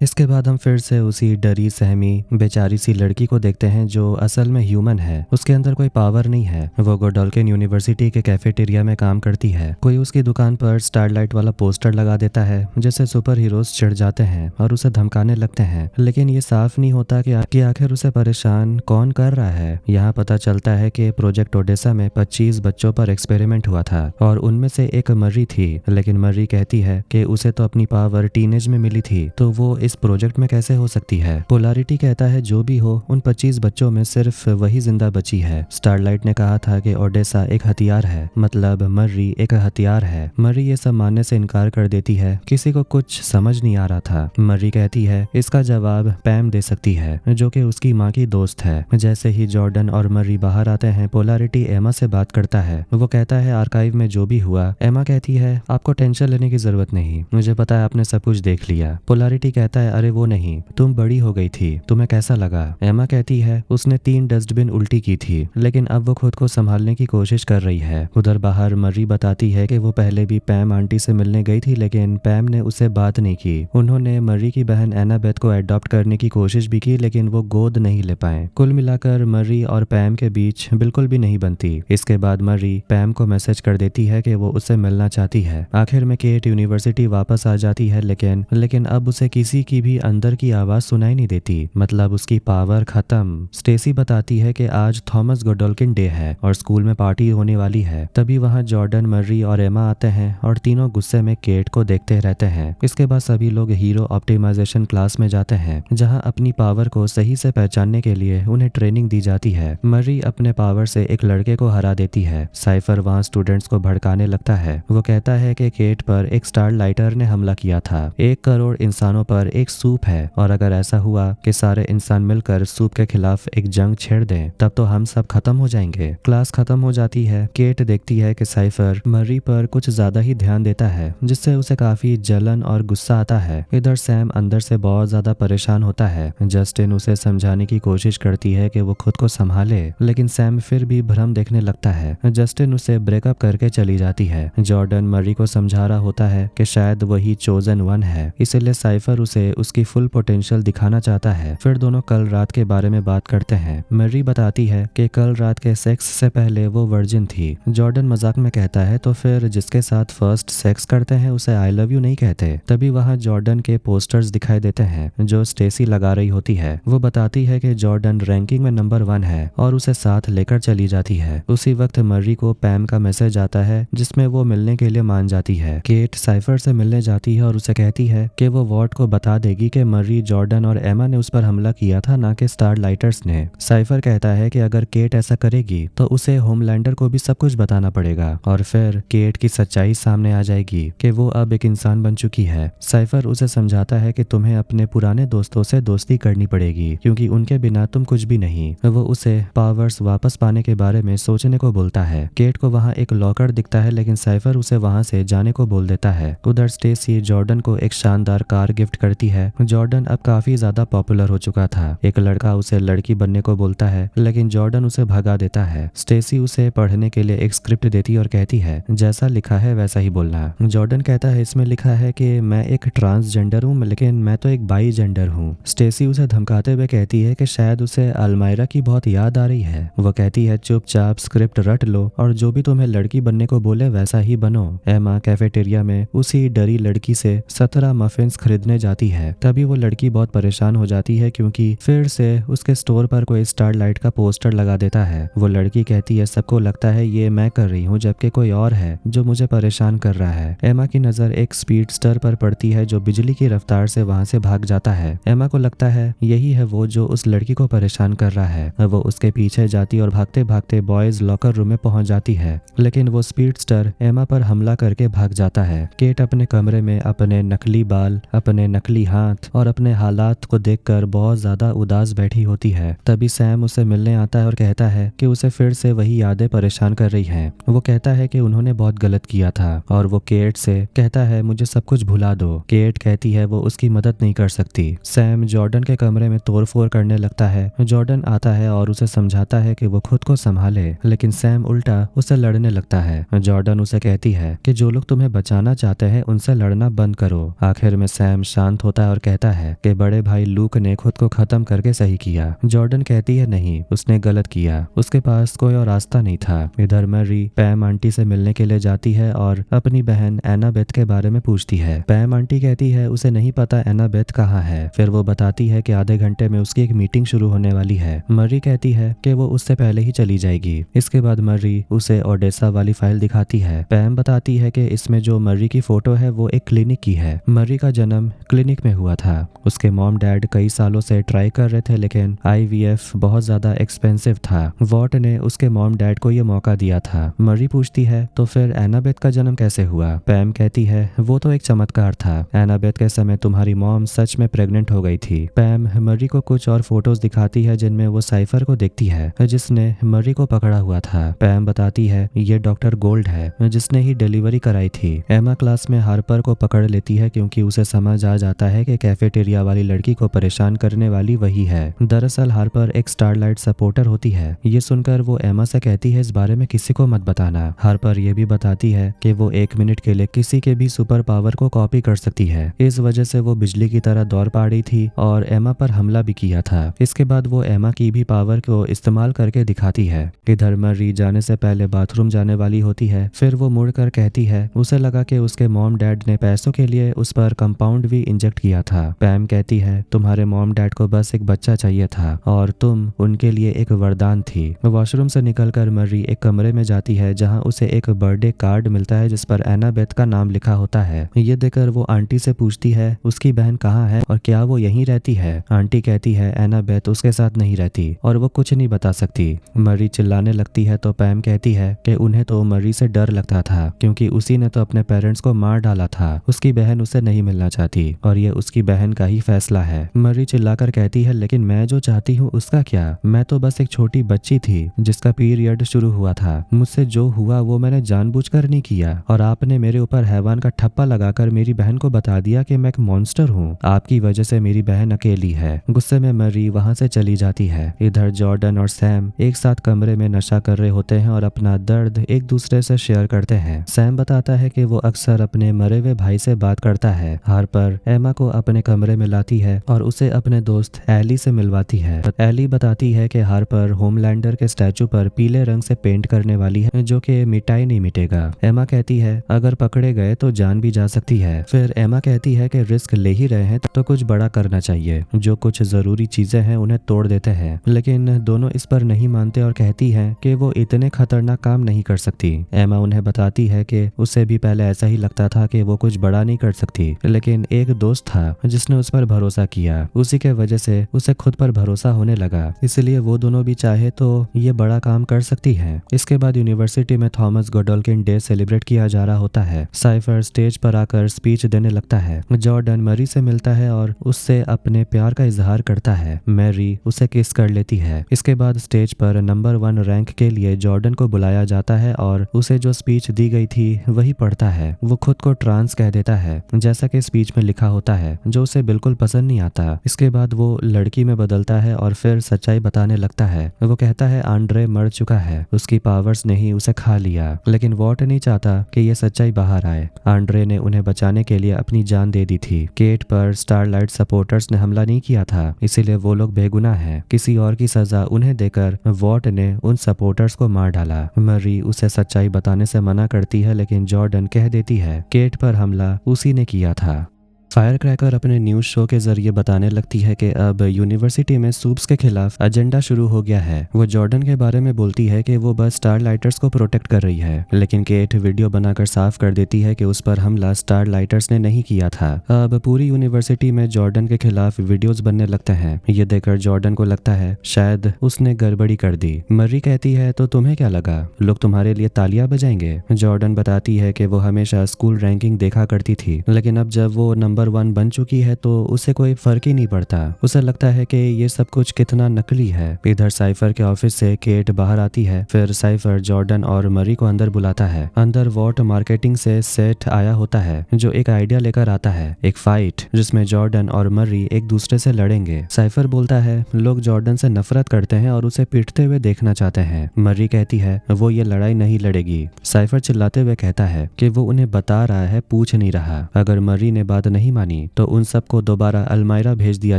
इसके बाद हम फिर से उसी डरी सहमी बेचारी सी लड़की को देखते हैं जो असल में ह्यूमन है। उसके अंदर कोई पावर नहीं है। वो गोडोल्किन यूनिवर्सिटी के कैफेटेरिया में काम करती है। कोई उसकी दुकान पर स्टारलाइट वाला पोस्टर लगा देता है जिससे सुपर हीरोज चिढ़ जाते हैं और उसे धमकाने लगते हैं, लेकिन ये साफ नहीं होता कि आखिर उसे परेशान कौन कर रहा है। यहाँ पता चलता है कि प्रोजेक्ट ओडेसा में 25 बच्चों पर एक्सपेरिमेंट हुआ था और उनमें से एक मर्री थी, लेकिन मर्री कहती है कि उसे तो अपनी पावर टीनेज में मिली थी तो वो इस प्रोजेक्ट में कैसे हो सकती है। पोलैरिटी कहता है जो भी हो उन 25 बच्चों में सिर्फ वही जिंदा बची है। स्टारलाइट ने कहा था कि ओडेसा एक हथियार है, मतलब मर्री एक हथियार है। मर्री ये सब मानने से इनकार कर देती है। किसी को कुछ समझ नहीं आ रहा था। मर्री कहती है इसका जवाब पैम दे सकती है जो कि उसकी माँ की दोस्त है। जैसे ही जॉर्डन और मर्री बाहर आते हैं पोलैरिटी एमा से बात करता है। वो कहता है आर्काइव में जो भी हुआ। एमा कहती है आपको टेंशन लेने की जरूरत नहीं, मुझे पता है आपने सब कुछ देख लिया। पोलैरिटी कहता है अरे वो नहीं, तुम बड़ी हो गई थी, तुम्हें कैसा लगा। एमा कहती है उसने 3 डस्टबिन उल्टी की थी, लेकिन अब वो खुद को संभालने की कोशिश कर रही है। उधर बाहर मर्री बताती है कि वो पहले भी पैम आंटी से मिलने गई थी, लेकिन पैम ने उससे बात नहीं की। उन्होंने मर्री की बहन एनाबेथ को एडॉप्ट करने की कोशिश भी की, लेकिन वो गोद नहीं ले पाए। कुल मिलाकर मर्री और पैम के बीच बिल्कुल भी नहीं बनती। इसके बाद मर्री पैम को मैसेज कर देती है कि वो उससे मिलना चाहती है। आखिर में केट यूनिवर्सिटी वापस आ जाती है, लेकिन अब उसे किसी की भी अंदर की आवाज सुनाई नहीं देती, मतलब उसकी पावर खत्म। स्टेसी बताती है कि आज थॉमस गोडोल्किन डे है और स्कूल में पार्टी होने वाली है। तभी वहां जॉर्डन, मर्री और एमा आते हैं और तीनों गुस्से में केट को देखते रहते हैं। इसके बाद सभी लोग हीरो ऑप्टिमाइजेशन क्लास में जाते हैं जहां अपनी पावर को सही से पहचानने के लिए उन्हें ट्रेनिंग दी जाती है। मर्री अपने पावर से एक लड़के को हरा देती है। साइफर वहां स्टूडेंट्स को भड़काने लगता है। वो कहता है कि केट पर एक स्टार लाइटर ने हमला किया था। 1 करोड़ इंसानों पर एक सूप है और अगर ऐसा हुआ कि सारे इंसान मिलकर सूप के खिलाफ एक जंग छेड़ दें तब तो हम सब खत्म हो जाएंगे। क्लास खत्म हो जाती है। केट देखती है कि साइफर मर्री पर कुछ ज्यादा ही ध्यान देता है जिससे उसे काफी जलन और गुस्सा आता है। इधर सैम अंदर से बहुत ज्यादा परेशान होता है। जस्टिन उसे समझाने की कोशिश करती है कि वो खुद को संभाले, लेकिन सैम फिर भी भ्रम देखने लगता है। जस्टिन उसे ब्रेकअप करके चली जाती है। जॉर्डन मर्री को समझा रहा होता है कि शायद वही चोजन वन है, इसीलिए साइफर उसे उसे उसकी फुल पोटेंशियल दिखाना चाहता है। फिर दोनों कल रात के बारे में बात करते हैं। मर्री बताती है कि कल रात के सेक्स से पहले वो वर्जिन थी। जॉर्डन मजाक में कहता है तो फिर जिसके साथ फर्स्ट सेक्स करते हैं उसे आई लव यू नहीं कहते। तभी वहाँ जॉर्डन के पोस्टर्स दिखाई देते हैं जो स्टेसी लगा रही होती है। वो बताती है कि जॉर्डन रैंकिंग में नंबर 1 है और उसे साथ लेकर चली जाती है। उसी वक्त मर्री को पैम का मैसेज आता है जिसमें वो मिलने के लिए मान जाती है। केट साइफर से मिलने जाती है और उसे कहती है कि वो वॉर्ड को बता देगी कि मर्री, जॉर्डन और एमा ने उस पर हमला किया था, ना कि स्टारलाइटर्स ने। साइफर कहता है कि अगर केट ऐसा करेगी तो उसे होमलैंडर को भी सब कुछ बताना पड़ेगा और फिर केट की सच्चाई सामने आ जाएगी कि वो अब एक इंसान बन चुकी है। साइफर उसे समझाता है कि तुम्हें अपने पुराने दोस्तों से दोस्ती करनी पड़ेगी क्योंकि उनके बिना तुम कुछ भी नहीं। वो उसे पावर्स वापस पाने के बारे में सोचने को बोलता है। केट को वहाँ एक लॉकर दिखता है लेकिन साइफर उसे वहाँ से जाने को बोल देता है। उधर स्टेसी जॉर्डन को एक शानदार कार गिफ्ट करती है। जॉर्डन अब काफी ज्यादा पॉपुलर हो चुका था। एक लड़का उसे लड़की बनने को बोलता है लेकिन जॉर्डन उसे भगा देता है। स्टेसी उसे पढ़ने के लिए एक स्क्रिप्ट देती और कहती है जैसा लिखा है वैसा ही बोलना। जॉर्डन कहता है इसमें लिखा है कि मैं एक ट्रांसजेंडर हूँ लेकिन मैं तो एक बाई जेंडर हूँ। स्टेसी उसे धमकाते हुए कहती है कि शायद उसे अलमायरा की बहुत याद आ रही है। वो कहती है चुपचाप स्क्रिप्ट रट लो और जो भी तुम्हें लड़की बनने को बोले वैसा ही बनो। एमा कैफेटेरिया में उसी डरी लड़की से 17 मफिन्स खरीदने जाती है। तभी वो लड़की बहुत परेशान हो जाती है क्योंकि फिर से उसके स्टोर पर कोई स्टारलाइट का पोस्टर लगा देता है। वो लड़की कहती है सबको लगता है ये मैं कर रही हूँ जबकि कोई और है जो मुझे परेशान कर रहा है। एमा की नजर एक स्पीडस्टर पर पड़ती है जो बिजली की रफ्तार से वहां से भाग जाता है। एमा को लगता है यही है वो जो उस लड़की को परेशान कर रहा है। वो उसके पीछे जाती और भागते भागते बॉयज लॉकर रूम में पहुंच जाती है लेकिन वो स्पीडस्टर एमा पर हमला करके भाग जाता है। केट अपने कमरे में अपने नकली बाल, अपने नकली हाथ और अपने हालात को देखकर बहुत ज्यादा उदास बैठी होती है। तभी सैम उसे मिलने आता है और कहता है कि उसे फिर से वही यादें परेशान कर रही हैं। वो कहता है कि उन्होंने बहुत गलत किया था और वो केट से कहता है मुझे सब कुछ भुला दो। केट कहती है वो उसकी मदद नहीं कर सकती। सैम जॉर्डन के कमरे में तोड़फोड़ करने लगता है। जॉर्डन आता है और उसे समझाता है कि वो खुद को संभाले लेकिन सैम उल्टा उससे लड़ने लगता है। जॉर्डन उसे कहती है कि जो लोग तुम्हें बचाना चाहते हैं उनसे लड़ना बंद करो। आखिर में सैम शांत होता है और कहता है कि बड़े भाई लूक ने खुद को खत्म करके सही किया। जॉर्डन कहती है नहीं, उसने गलत किया, उसके पास कोई और रास्ता नहीं था। इधर मैरी पैम आंटी से मिलने के लिए जाती है और अपनी बहन एनाबेथ के बारे में पूछती है। पैम आंटी कहती है उसे नहीं पता एनाबेथ कहाँ है। फिर वो बताती है कि आधे घंटे में उसकी एक मीटिंग शुरू होने वाली है। मर्री कहती है कि वो उससे पहले ही चली जाएगी। इसके बाद मर्री उसे ओडेसा वाली फाइल दिखाती है। पैम बताती है कि इसमें जो मर्री की फोटो है वो एक क्लिनिक की है। मर्री का जन्म क्लिनिक में हुआ था। उसके मॉम डैड कई सालों से ट्राई कर रहे थे लेकिन IVF बहुत ज्यादा एक्सपेंसिव था। वॉट ने उसके मॉम डैड को ये मौका दिया था। मर्री पूछती है तो फिर एनाबेथ का जन्म कैसे हुआ। पैम कहती है वो तो एक चमत्कार था। एनाबेथ के समय तुम्हारी मॉम सच में प्रेग्नेंट हो गई थी। पैम मर्री को कुछ और फोटोज दिखाती है जिनमें वो साइफर को देखती है जिसने मर्री को पकड़ा हुआ था। पैम बताती है ये डॉक्टर गोल्ड है जिसने ही डिलीवरी कराई थी। एमा क्लास में हार्पर को पकड़ लेती है क्योंकि उसे समझ आ जाता है कि कैफेटेरिया वाली लड़की को परेशान करने वाली वही है। दरअसल हार्पर एक स्टारलाइट सपोर्टर होती है। ये सुनकर वो एमा से कहती है इस बारे में किसी को मत बताना। हार्पर ये भी बताती है कि वो 1 मिनट के लिए किसी के भी सुपर पावर को कॉपी कर सकती है। इस वजह से वो बिजली की तरह दौड़ पा रही थी और एमा पर हमला भी किया था। इसके बाद वो एमा की भी पावर को इस्तेमाल करके दिखाती है। इधर मर्री जाने से पहले बाथरूम जाने वाली होती है। फिर वो मुड़कर कहती है उसे लगा कि उसके मॉम डैड ने पैसों के लिए उस पर कंपाउंड भी इंजेक्ट किया था। पैम कहती है तुम्हारे मॉम डैड को बस एक बच्चा चाहिए था और तुम उनके लिए एक वरदान थी। वॉशरूम से निकलकर मर्री एक कमरे में जाती है जहां उसे एक बर्थडे कार्ड मिलता है जिस पर एनाबेथ का नाम लिखा होता है। ये देखकर वो आंटी से पूछती है उसकी बहन कहाँ है और क्या वो यहीं रहती है। आंटी कहती है एनाबेथ उसके साथ नहीं रहती और वो कुछ नहीं बता सकती। मर्री चिल्लाने लगती है तो पैम कहती है कि उन्हें तो मर्री से डर लगता था क्योंकि उसी ने तो अपने पेरेंट्स को मार डाला था। उसकी बहन उसे नहीं मिलना चाहती और ये उसकी बहन का ही फैसला है। मर्री चिल्लाकर कहती है लेकिन मैं जो चाहती हूँ उसका क्या, मैं तो बस एक छोटी बच्ची थी जिसका पीरियड शुरू हुआ था। मुझसे जो हुआ वो मैंने जानबूझकर नहीं किया और आपने मेरे ऊपर हैवान का ठप्पा लगाकर मेरी बहन को बता दिया कि मैं एक मॉन्स्टर हूँ। आपकी वजह से मेरी बहन अकेली है। गुस्से में मर्री वहाँ से चली जाती है। इधर जॉर्डन और सैम एक साथ कमरे में नशा कर रहे होते हैं और अपना दर्द एक दूसरे से शेयर करते हैं। सैम बताता है कि वो अक्सर अपने मरे हुए भाई से बात करता है। हार्पर एमा को अपने कमरे में लाती है और उसे अपने दोस्त एली से मिलवाती है। एली बताती है कि हार्पर होमलैंडर के स्टैचू पर पीले रंग से पेंट करने वाली है, जो कि मिटाई नहीं मिटेगा। एमा कहती है अगर पकड़े गए तो जान भी जा सकती है। फिर एमा कहती है कि रिस्क ले ही रहे हैं तो कुछ बड़ा करना चाहिए, जो कुछ जरूरी चीजें हैं उन्हें तोड़ देते हैं। लेकिन दोनों इस पर नहीं मानते और कहती है कि वो इतने खतरनाक काम नहीं कर सकती। एमा उन्हें बताती है कि उसे भी पहले ऐसा ही लगता था कि वो कुछ बड़ा नहीं कर सकती, लेकिन एक दोस्त था जिसने उस पर भरोसा किया। उसी के वजह से उसे खुद पर भरोसा होने लगा, इसलिए वो दोनों भी चाहे तो ये बड़ा काम कर सकती है। इसके बाद यूनिवर्सिटी में थॉमस गोडोल्किन डे सेलिब्रेट किया जा रहा होता है। साइफर स्टेज पर आकर स्पीच देने लगता है। जॉर्डन मैरी से मिलता है और उससे अपने प्यार का इजहार करता है। मैरी उसे किस कर लेती है। इसके बाद स्टेज पर नंबर 1 रैंक के लिए जॉर्डन को बुलाया जाता है और उसे जो स्पीच दी गई थी वही पढ़ता है। वो खुद को ट्रांस कह देता है, जैसा कि स्पीच में लिखा होता है, जो उसे बिल्कुल पसंद नहीं आता। इसके बाद वो लड़की में बदलता है और फिर सच्चाई बताने लगता है। वो कहता है आंड्रे मर चुका है, उसकी पावर्स ने ही उसे खा लिया। लेकिन वॉट नहीं चाहता कि ये सच्चाई बाहर आए। आंड्रे ने उन्हें बचाने के लिए अपनी जान दे दी थी। केट पर स्टारलाइट सपोर्टर्स ने हमला नहीं किया था, इसीलिए वो लोग बेगुनाह हैं। किसी और की सजा उन्हें देकर वॉट ने उन सपोर्टर्स को मार डाला। मरी उसे सच्चाई बताने से मना करती है, लेकिन जॉर्डन कह देती है केट पर हमला उसी ने किया था। फायरक्रैकर अपने न्यूज शो के जरिए बताने लगती है कि अब यूनिवर्सिटी में सूप्स के खिलाफ एजेंडा शुरू हो गया है। वो जॉर्डन के बारे में बोलती है कि वो बस स्टारलाइटर्स को प्रोटेक्ट कर रही है, लेकिन केट वीडियो बनाकर साफ कर देती है कि उस पर हमला स्टारलाइटर्स ने नहीं किया था। अब पूरी यूनिवर्सिटी में जॉर्डन के खिलाफ वीडियोज बनने लगते हैं। ये देखकर जॉर्डन को लगता है शायद उसने गड़बड़ी कर दी। मर्री कहती है तो तुम्हें क्या लगा, लोग तुम्हारे लिए तालियां बजाएंगे। जॉर्डन बताती है कि वो हमेशा स्कूल रैंकिंग देखा करती थी, लेकिन अब जब वो नंबर 1 बन चुकी है तो उसे कोई फर्क ही नहीं पड़ता। उसे लगता है कि ये सब कुछ कितना नकली है। इधर साइफर के ऑफिस से केट बाहर आती है। फिर साइफर जॉर्डन और मरी को अंदर बुलाता है। अंदर वॉट मार्केटिंग से सेट आया होता है, जो एक आइडिया लेकर आता है, एक फाइट जिसमें जॉर्डन और मरी एक दूसरे से लड़ेंगे। साइफर बोलता है लोग जॉर्डन से नफरत करते हैं और उसे पीटते हुए देखना चाहते हैं। मरी कहती है वो ये लड़ाई नहीं लड़ेगी। साइफर चिल्लाते हुए कहता है कि वो उन्हें बता रहा है, पूछ नहीं रहा। अगर मरी ने बात नहीं मानी तो उन सबको दोबारा अल्मायरा भेज दिया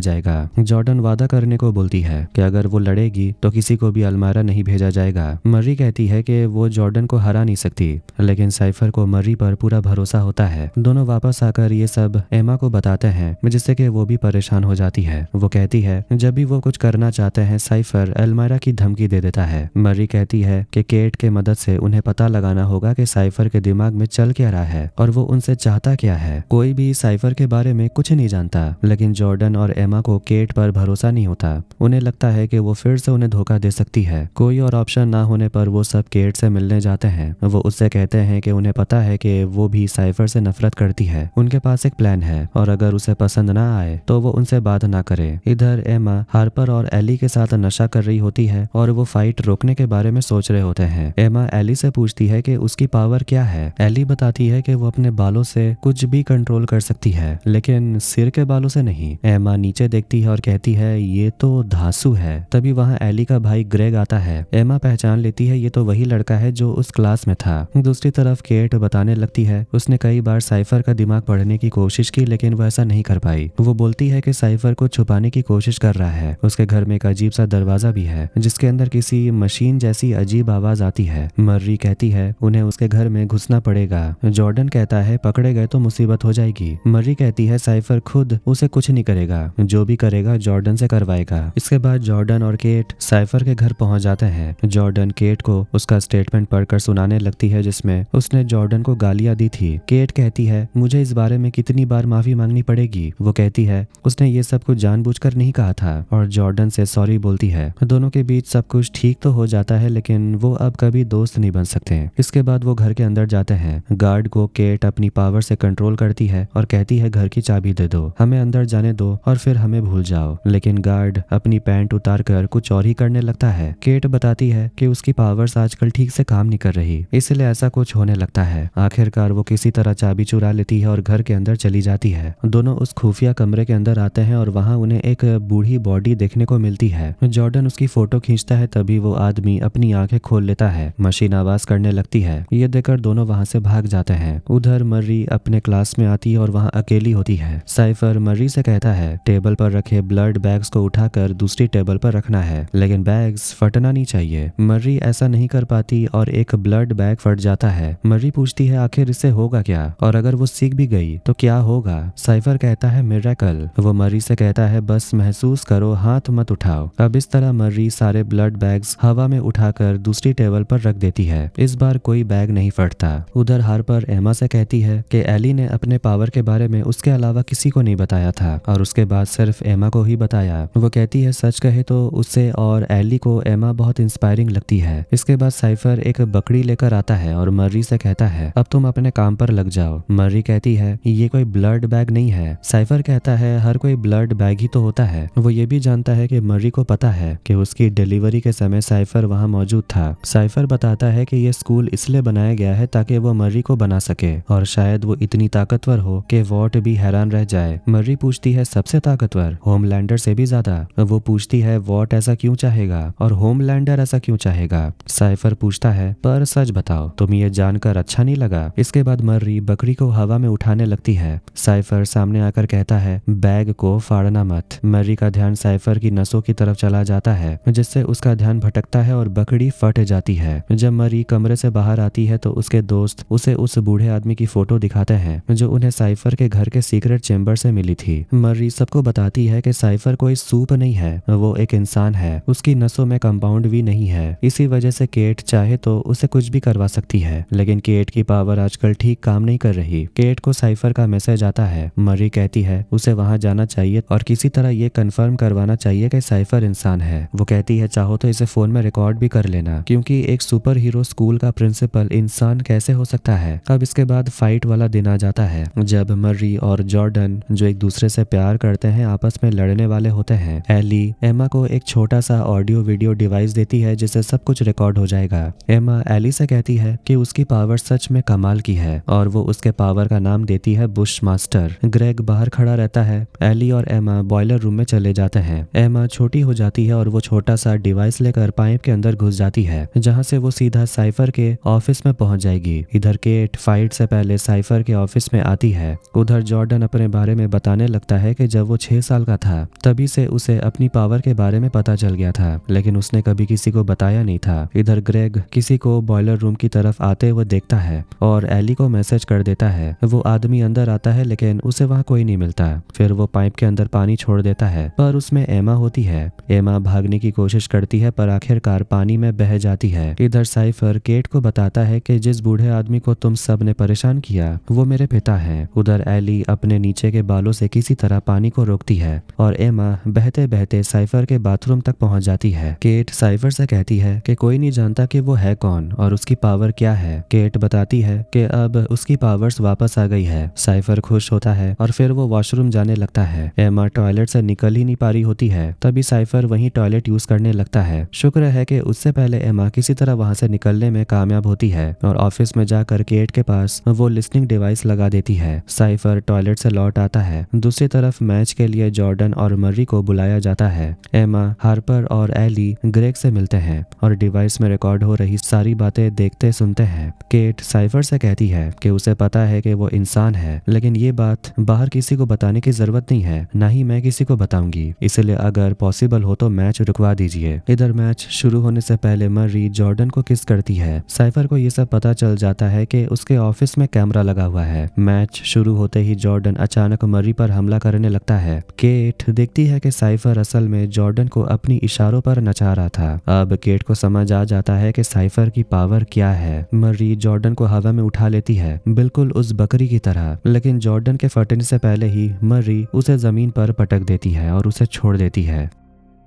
जाएगा। जॉर्डन वादा करने को बोलती है कि अगर वो लड़ेगी तो किसी को भी अल्मायरा नहीं भेजा जाएगा। मरी कहती है कि वो जॉर्डन को हरा नहीं सकती, लेकिन साइफर को मरी पर पूरा भरोसा होता है। दोनों वापस आकर ये सब एमा को बताते हैं, जिससे कि वो भी परेशान हो जाती है। वो कहती है जब भी वो कुछ करना चाहते हैं साइफर अल्मायरा की धमकी दे देता है। मरी कहती है कि केट के मदद से उन्हें पता लगाना होगा कि साइफर के दिमाग में चल क्या रहा है और वो उनसे चाहता क्या है। कोई भी साइफर के बारे में कुछ नहीं जानता, लेकिन जॉर्डन और एमा को केट पर भरोसा नहीं होता। उन्हें लगता है कि वो फिर से उन्हें धोखा दे सकती है। कोई और ऑप्शन ना होने पर वो सब केट से मिलने जाते हैं। वो उससे कहते हैं कि उन्हें पता है कि वो भी साइफर से नफरत करती है। उनके पास एक प्लान है और अगर उसे पसंद ना आए तो वो उनसे बात ना करे। इधर एमा हार्पर और एली के साथ नशा कर रही होती है और वो फाइट रोकने के बारे में सोच रहे होते हैं। एमा एली से पूछती है कि उसकी पावर क्या है। एली बताती है कि वो अपने बालों से कुछ भी कंट्रोल कर सकती है, लेकिन सिर के बालों से नहीं। एमा नीचे देखती है और कहती है ये तो धांसू है। तभी वहाँ एली का भाई ग्रेग आता है। एमा पहचान लेती है ये तो वही लड़का है जो उस क्लास में था। दूसरी तरफ केट बताने लगती है उसने कई बार साइफर का दिमाग पढ़ने की कोशिश की, लेकिन वो ऐसा नहीं कर पाई। वो बोलती है कि साइफर को छुपाने की कोशिश कर रहा है। उसके घर में एक अजीब सा दरवाजा भी है जिसके अंदर किसी मशीन जैसी अजीब आवाज आती है। मर्री कहती है उन्हें उसके घर में घुसना पड़ेगा। जॉर्डन कहता है पकड़े गए तो मुसीबत हो जाएगी। मर्री कहती है साइफर खुद उसे कुछ नहीं करेगा, जो भी करेगा जॉर्डन से करवाएगा। इसके बाद जॉर्डन और केट साइफर के घर पहुंच जाते हैं। जॉर्डन केट को उसका स्टेटमेंट पढ़कर सुनाने लगती है जिसमें उसने जॉर्डन को गालियां दी थी। केट कहती है मुझे इस बारे में कितनी बार माफी मांगनी पड़ेगी। वो कहती है उसने ये सब कुछ जानबूझकर नहीं कहा था और जॉर्डन से सॉरी बोलती है। दोनों के बीच सब कुछ ठीक तो हो जाता है, लेकिन वो अब कभी दोस्त नहीं बन सकते। इसके बाद वो घर के अंदर जाते हैं। गार्ड को केट अपनी पावर से कंट्रोल करती है और कहती है घर की चाबी दे दो, हमें अंदर जाने दो और फिर हमें भूल जाओ। लेकिन गार्ड अपनी पैंट उतार कर कुछ और ही करने लगता है। केट बताती है कि उसकी पावर्स आजकल ठीक से काम नहीं कर रही, इसलिए ऐसा कुछ होने लगता है। आखिरकार वो किसी तरह चाबी चुरा लेती है और घर के अंदर चली जाती है। दोनों उस खुफिया कमरे के अंदर आते हैं और वहाँ उन्हें एक बूढ़ी बॉडी देखने को मिलती है। जॉर्डन उसकी फोटो खींचता है, तभी वो आदमी अपनी आंखें खोल लेता है। मशीन आवाज करने लगती है। ये देखकर दोनों वहाँ से भाग जाते हैं। उधर मर्री अपने क्लास में आती है और वहाँ अकेले डेली होती है। साइफर मर्री से कहता है टेबल पर रखे ब्लड बैग्स को उठाकर दूसरी टेबल पर रखना है, लेकिन बैग्स फटना नहीं चाहिए। मर्री ऐसा नहीं कर पाती और एक ब्लड बैग फट जाता है। मर्री पूछती है आखिर इससे होगा क्या, और अगर वो सीख भी गई तो क्या होगा। साइफर कहता है मिरेकल। वो मर्री से कहता है बस महसूस करो, हाथ मत उठाओ। अब इस तरह मर्री सारे ब्लड बैग्स हवा में उठाकर दूसरी टेबल पर रख देती है। इस बार कोई बैग नहीं फटता। उधर हार्पर एमा से कहती है कि एली ने अपने पावर के बारे में उसके अलावा किसी को नहीं बताया था और उसके बाद सिर्फ एमा को ही बताया। वो कहती है सच कहे तो उससे और एली को एमा बहुत इंस्पायरिंग लगती है। इसके बाद साइफर एक बकरी लेकर आता है और मर्री से कहता है अब तुम अपने काम पर लग जाओ। मर्री कहती है ये कोई ब्लड बैग नहीं है। साइफर कहता है हर कोई ब्लड बैग ही तो होता है। वो ये भी जानता है कि मर्री को पता है कि उसकी डिलीवरी के समय साइफर वहां मौजूद था। साइफर बताता है कि ये स्कूल इसलिए बनाया गया है ताकि वो मर्री को बना सके और शायद वो इतनी ताकतवर हो कि वॉट भी हैरान रह जाए। मर्री पूछती है सबसे ताकतवर, होमलैंडर से भी ज्यादा। वो पूछती है वॉट ऐसा क्यों चाहेगा और होमलैंडर ऐसा क्यों चाहेगा। साइफर पूछता है पर सच बताओ तुम ये जानकर अच्छा नहीं लगा। इसके बाद मर्री बकरी को हवा में उठाने लगती है। साइफर सामने आकर कहता है बैग को फाड़ना मत। मर्री का ध्यान साइफर की नसों की तरफ चला जाता है जिससे उसका ध्यान भटकता है और बकरी फट जाती है। जब मर्री कमरे से बाहर आती है तो उसके दोस्त उसे उस बूढ़े आदमी की फोटो दिखाते हैं जो उन्हें साइफर के घर के सीक्रेट चेंबर से मिली थी। मर्री सबको बताती है कि साइफर कोई सूप नहीं है, वो एक इंसान है। उसकी नसों में कंपाउंड भी नहीं है। इसी वजह से केट चाहे तो उसे कुछ भी करवा सकती है, लेकिन केट की पावर आजकल ठीक काम नहीं कर रही। केट को साइफर का मैसेज आता है। मर्री कहती है उसे वहां जाना चाहिए और किसी तरह ये कंफर्म करवाना चाहिए कि साइफर इंसान है। वो कहती है चाहो तो इसे फोन में रिकॉर्ड भी कर लेना, क्योंकि एक सुपर हीरो स्कूल का प्रिंसिपल इंसान कैसे हो सकता है। अब इसके बाद फाइट वाला दिन आ जाता है जब मर्री और जॉर्डन जो एक दूसरे से प्यार करते हैं आपस में लड़ने वाले होते हैं। एली एमा को एक छोटा सा ऑडियो वीडियो डिवाइस देती है जिससे सब कुछ रिकॉर्ड हो जाएगा। एमा एली से कहती है कि उसकी पावर सच में कमाल की है और वो उसके पावर का नाम देती है बुश मास्टर। ग्रेग बाहर खड़ा रहता है। एली और एमा बॉयलर रूम में चले जाते हैं। एमा छोटी हो जाती है और वो छोटा सा डिवाइस लेकर पाइप के अंदर घुस जाती है जहां से वो सीधा साइफर के ऑफिस में पहुंच जाएगी। इधर केट फाइट से पहले साइफर के ऑफिस में आती है। उधर जॉर्डन अपने बारे में बताने लगता है कि जब वो 6 साल का था तभी से उसे अपनी पावर के बारे में पता चल गया था, लेकिन उसने कभी किसी को बताया नहीं था। इधर ग्रेग किसी को बॉयलर रूम की तरफ आते हुए देखता है और एली को मैसेज कर देता है। वो आदमी अंदर आता है लेकिन उसे वहाँ कोई नहीं मिलता। फिर वो पाइप के अंदर पानी छोड़ देता है पर उसमें एमा होती है। एमा भागने की कोशिश करती है पर आखिरकार पानी में बह जाती है। इधर साइफर केट को बताता है कि जिस बूढ़े आदमी को तुम सब ने परेशान किया वो मेरे पिता हैं। उधर एली अपने नीचे के बालों से किसी तरह पानी को रोकती है और एमा बहते बहते साइफर के बाथरूम तक पहुंच जाती है। केट साइफर से कहती है कि कोई नहीं जानता कि वो है कौन और उसकी पावर क्या है। केट बताती है कि अब उसकी पावर्स वापस आ गई है। साइफर खुश होता है और फिर वो वॉशरूम जाने लगता है। एमा टॉयलेट से निकल ही नहीं पा रही होती है, तभी साइफर वहीं टॉयलेट यूज करने लगता है। शुक्र है कि उससे पहले एमा किसी तरह वहां से निकलने में कामयाब होती है और ऑफिस में जाकर केट के पास वो लिसनिंग डिवाइस लगा देती है। साइफर टॉयलेट से लौट आता है। दूसरी तरफ मैच के लिए जॉर्डन और मर्री को बुलाया जाता है। एमा हार्पर और एली ग्रेग से मिलते हैं और डिवाइस में रिकॉर्ड हो रही सारी बातें देखते सुनते हैं। केट साइफर से कहती है कि उसे पता है कि वो इंसान है, लेकिन ये बात बाहर किसी को बताने की जरूरत नहीं है, ना ही मैं किसी को बताऊंगी, इसलिए अगर पॉसिबल हो तो मैच रुकवा दीजिए। इधर मैच शुरू होने से पहले मर्री जॉर्डन को किस करती है। साइफर को ये सब पता चल जाता है कि उसके ऑफिस में कैमरा लगा हुआ है। मैच शुरू होते ही जॉर्डन अचानक मर्री पर हमला करने लगता है। केट देखती है कि साइफर असल में जॉर्डन को अपनी इशारों पर नचा रहा था। अब केट को समझ आ जाता है कि साइफर की पावर क्या है। मर्री जॉर्डन को हवा में उठा लेती है, बिल्कुल उस बकरी की तरह, लेकिन जॉर्डन के फटने से पहले ही मर्री उसे जमीन पर पटक देती है और उसे छोड़ देती है।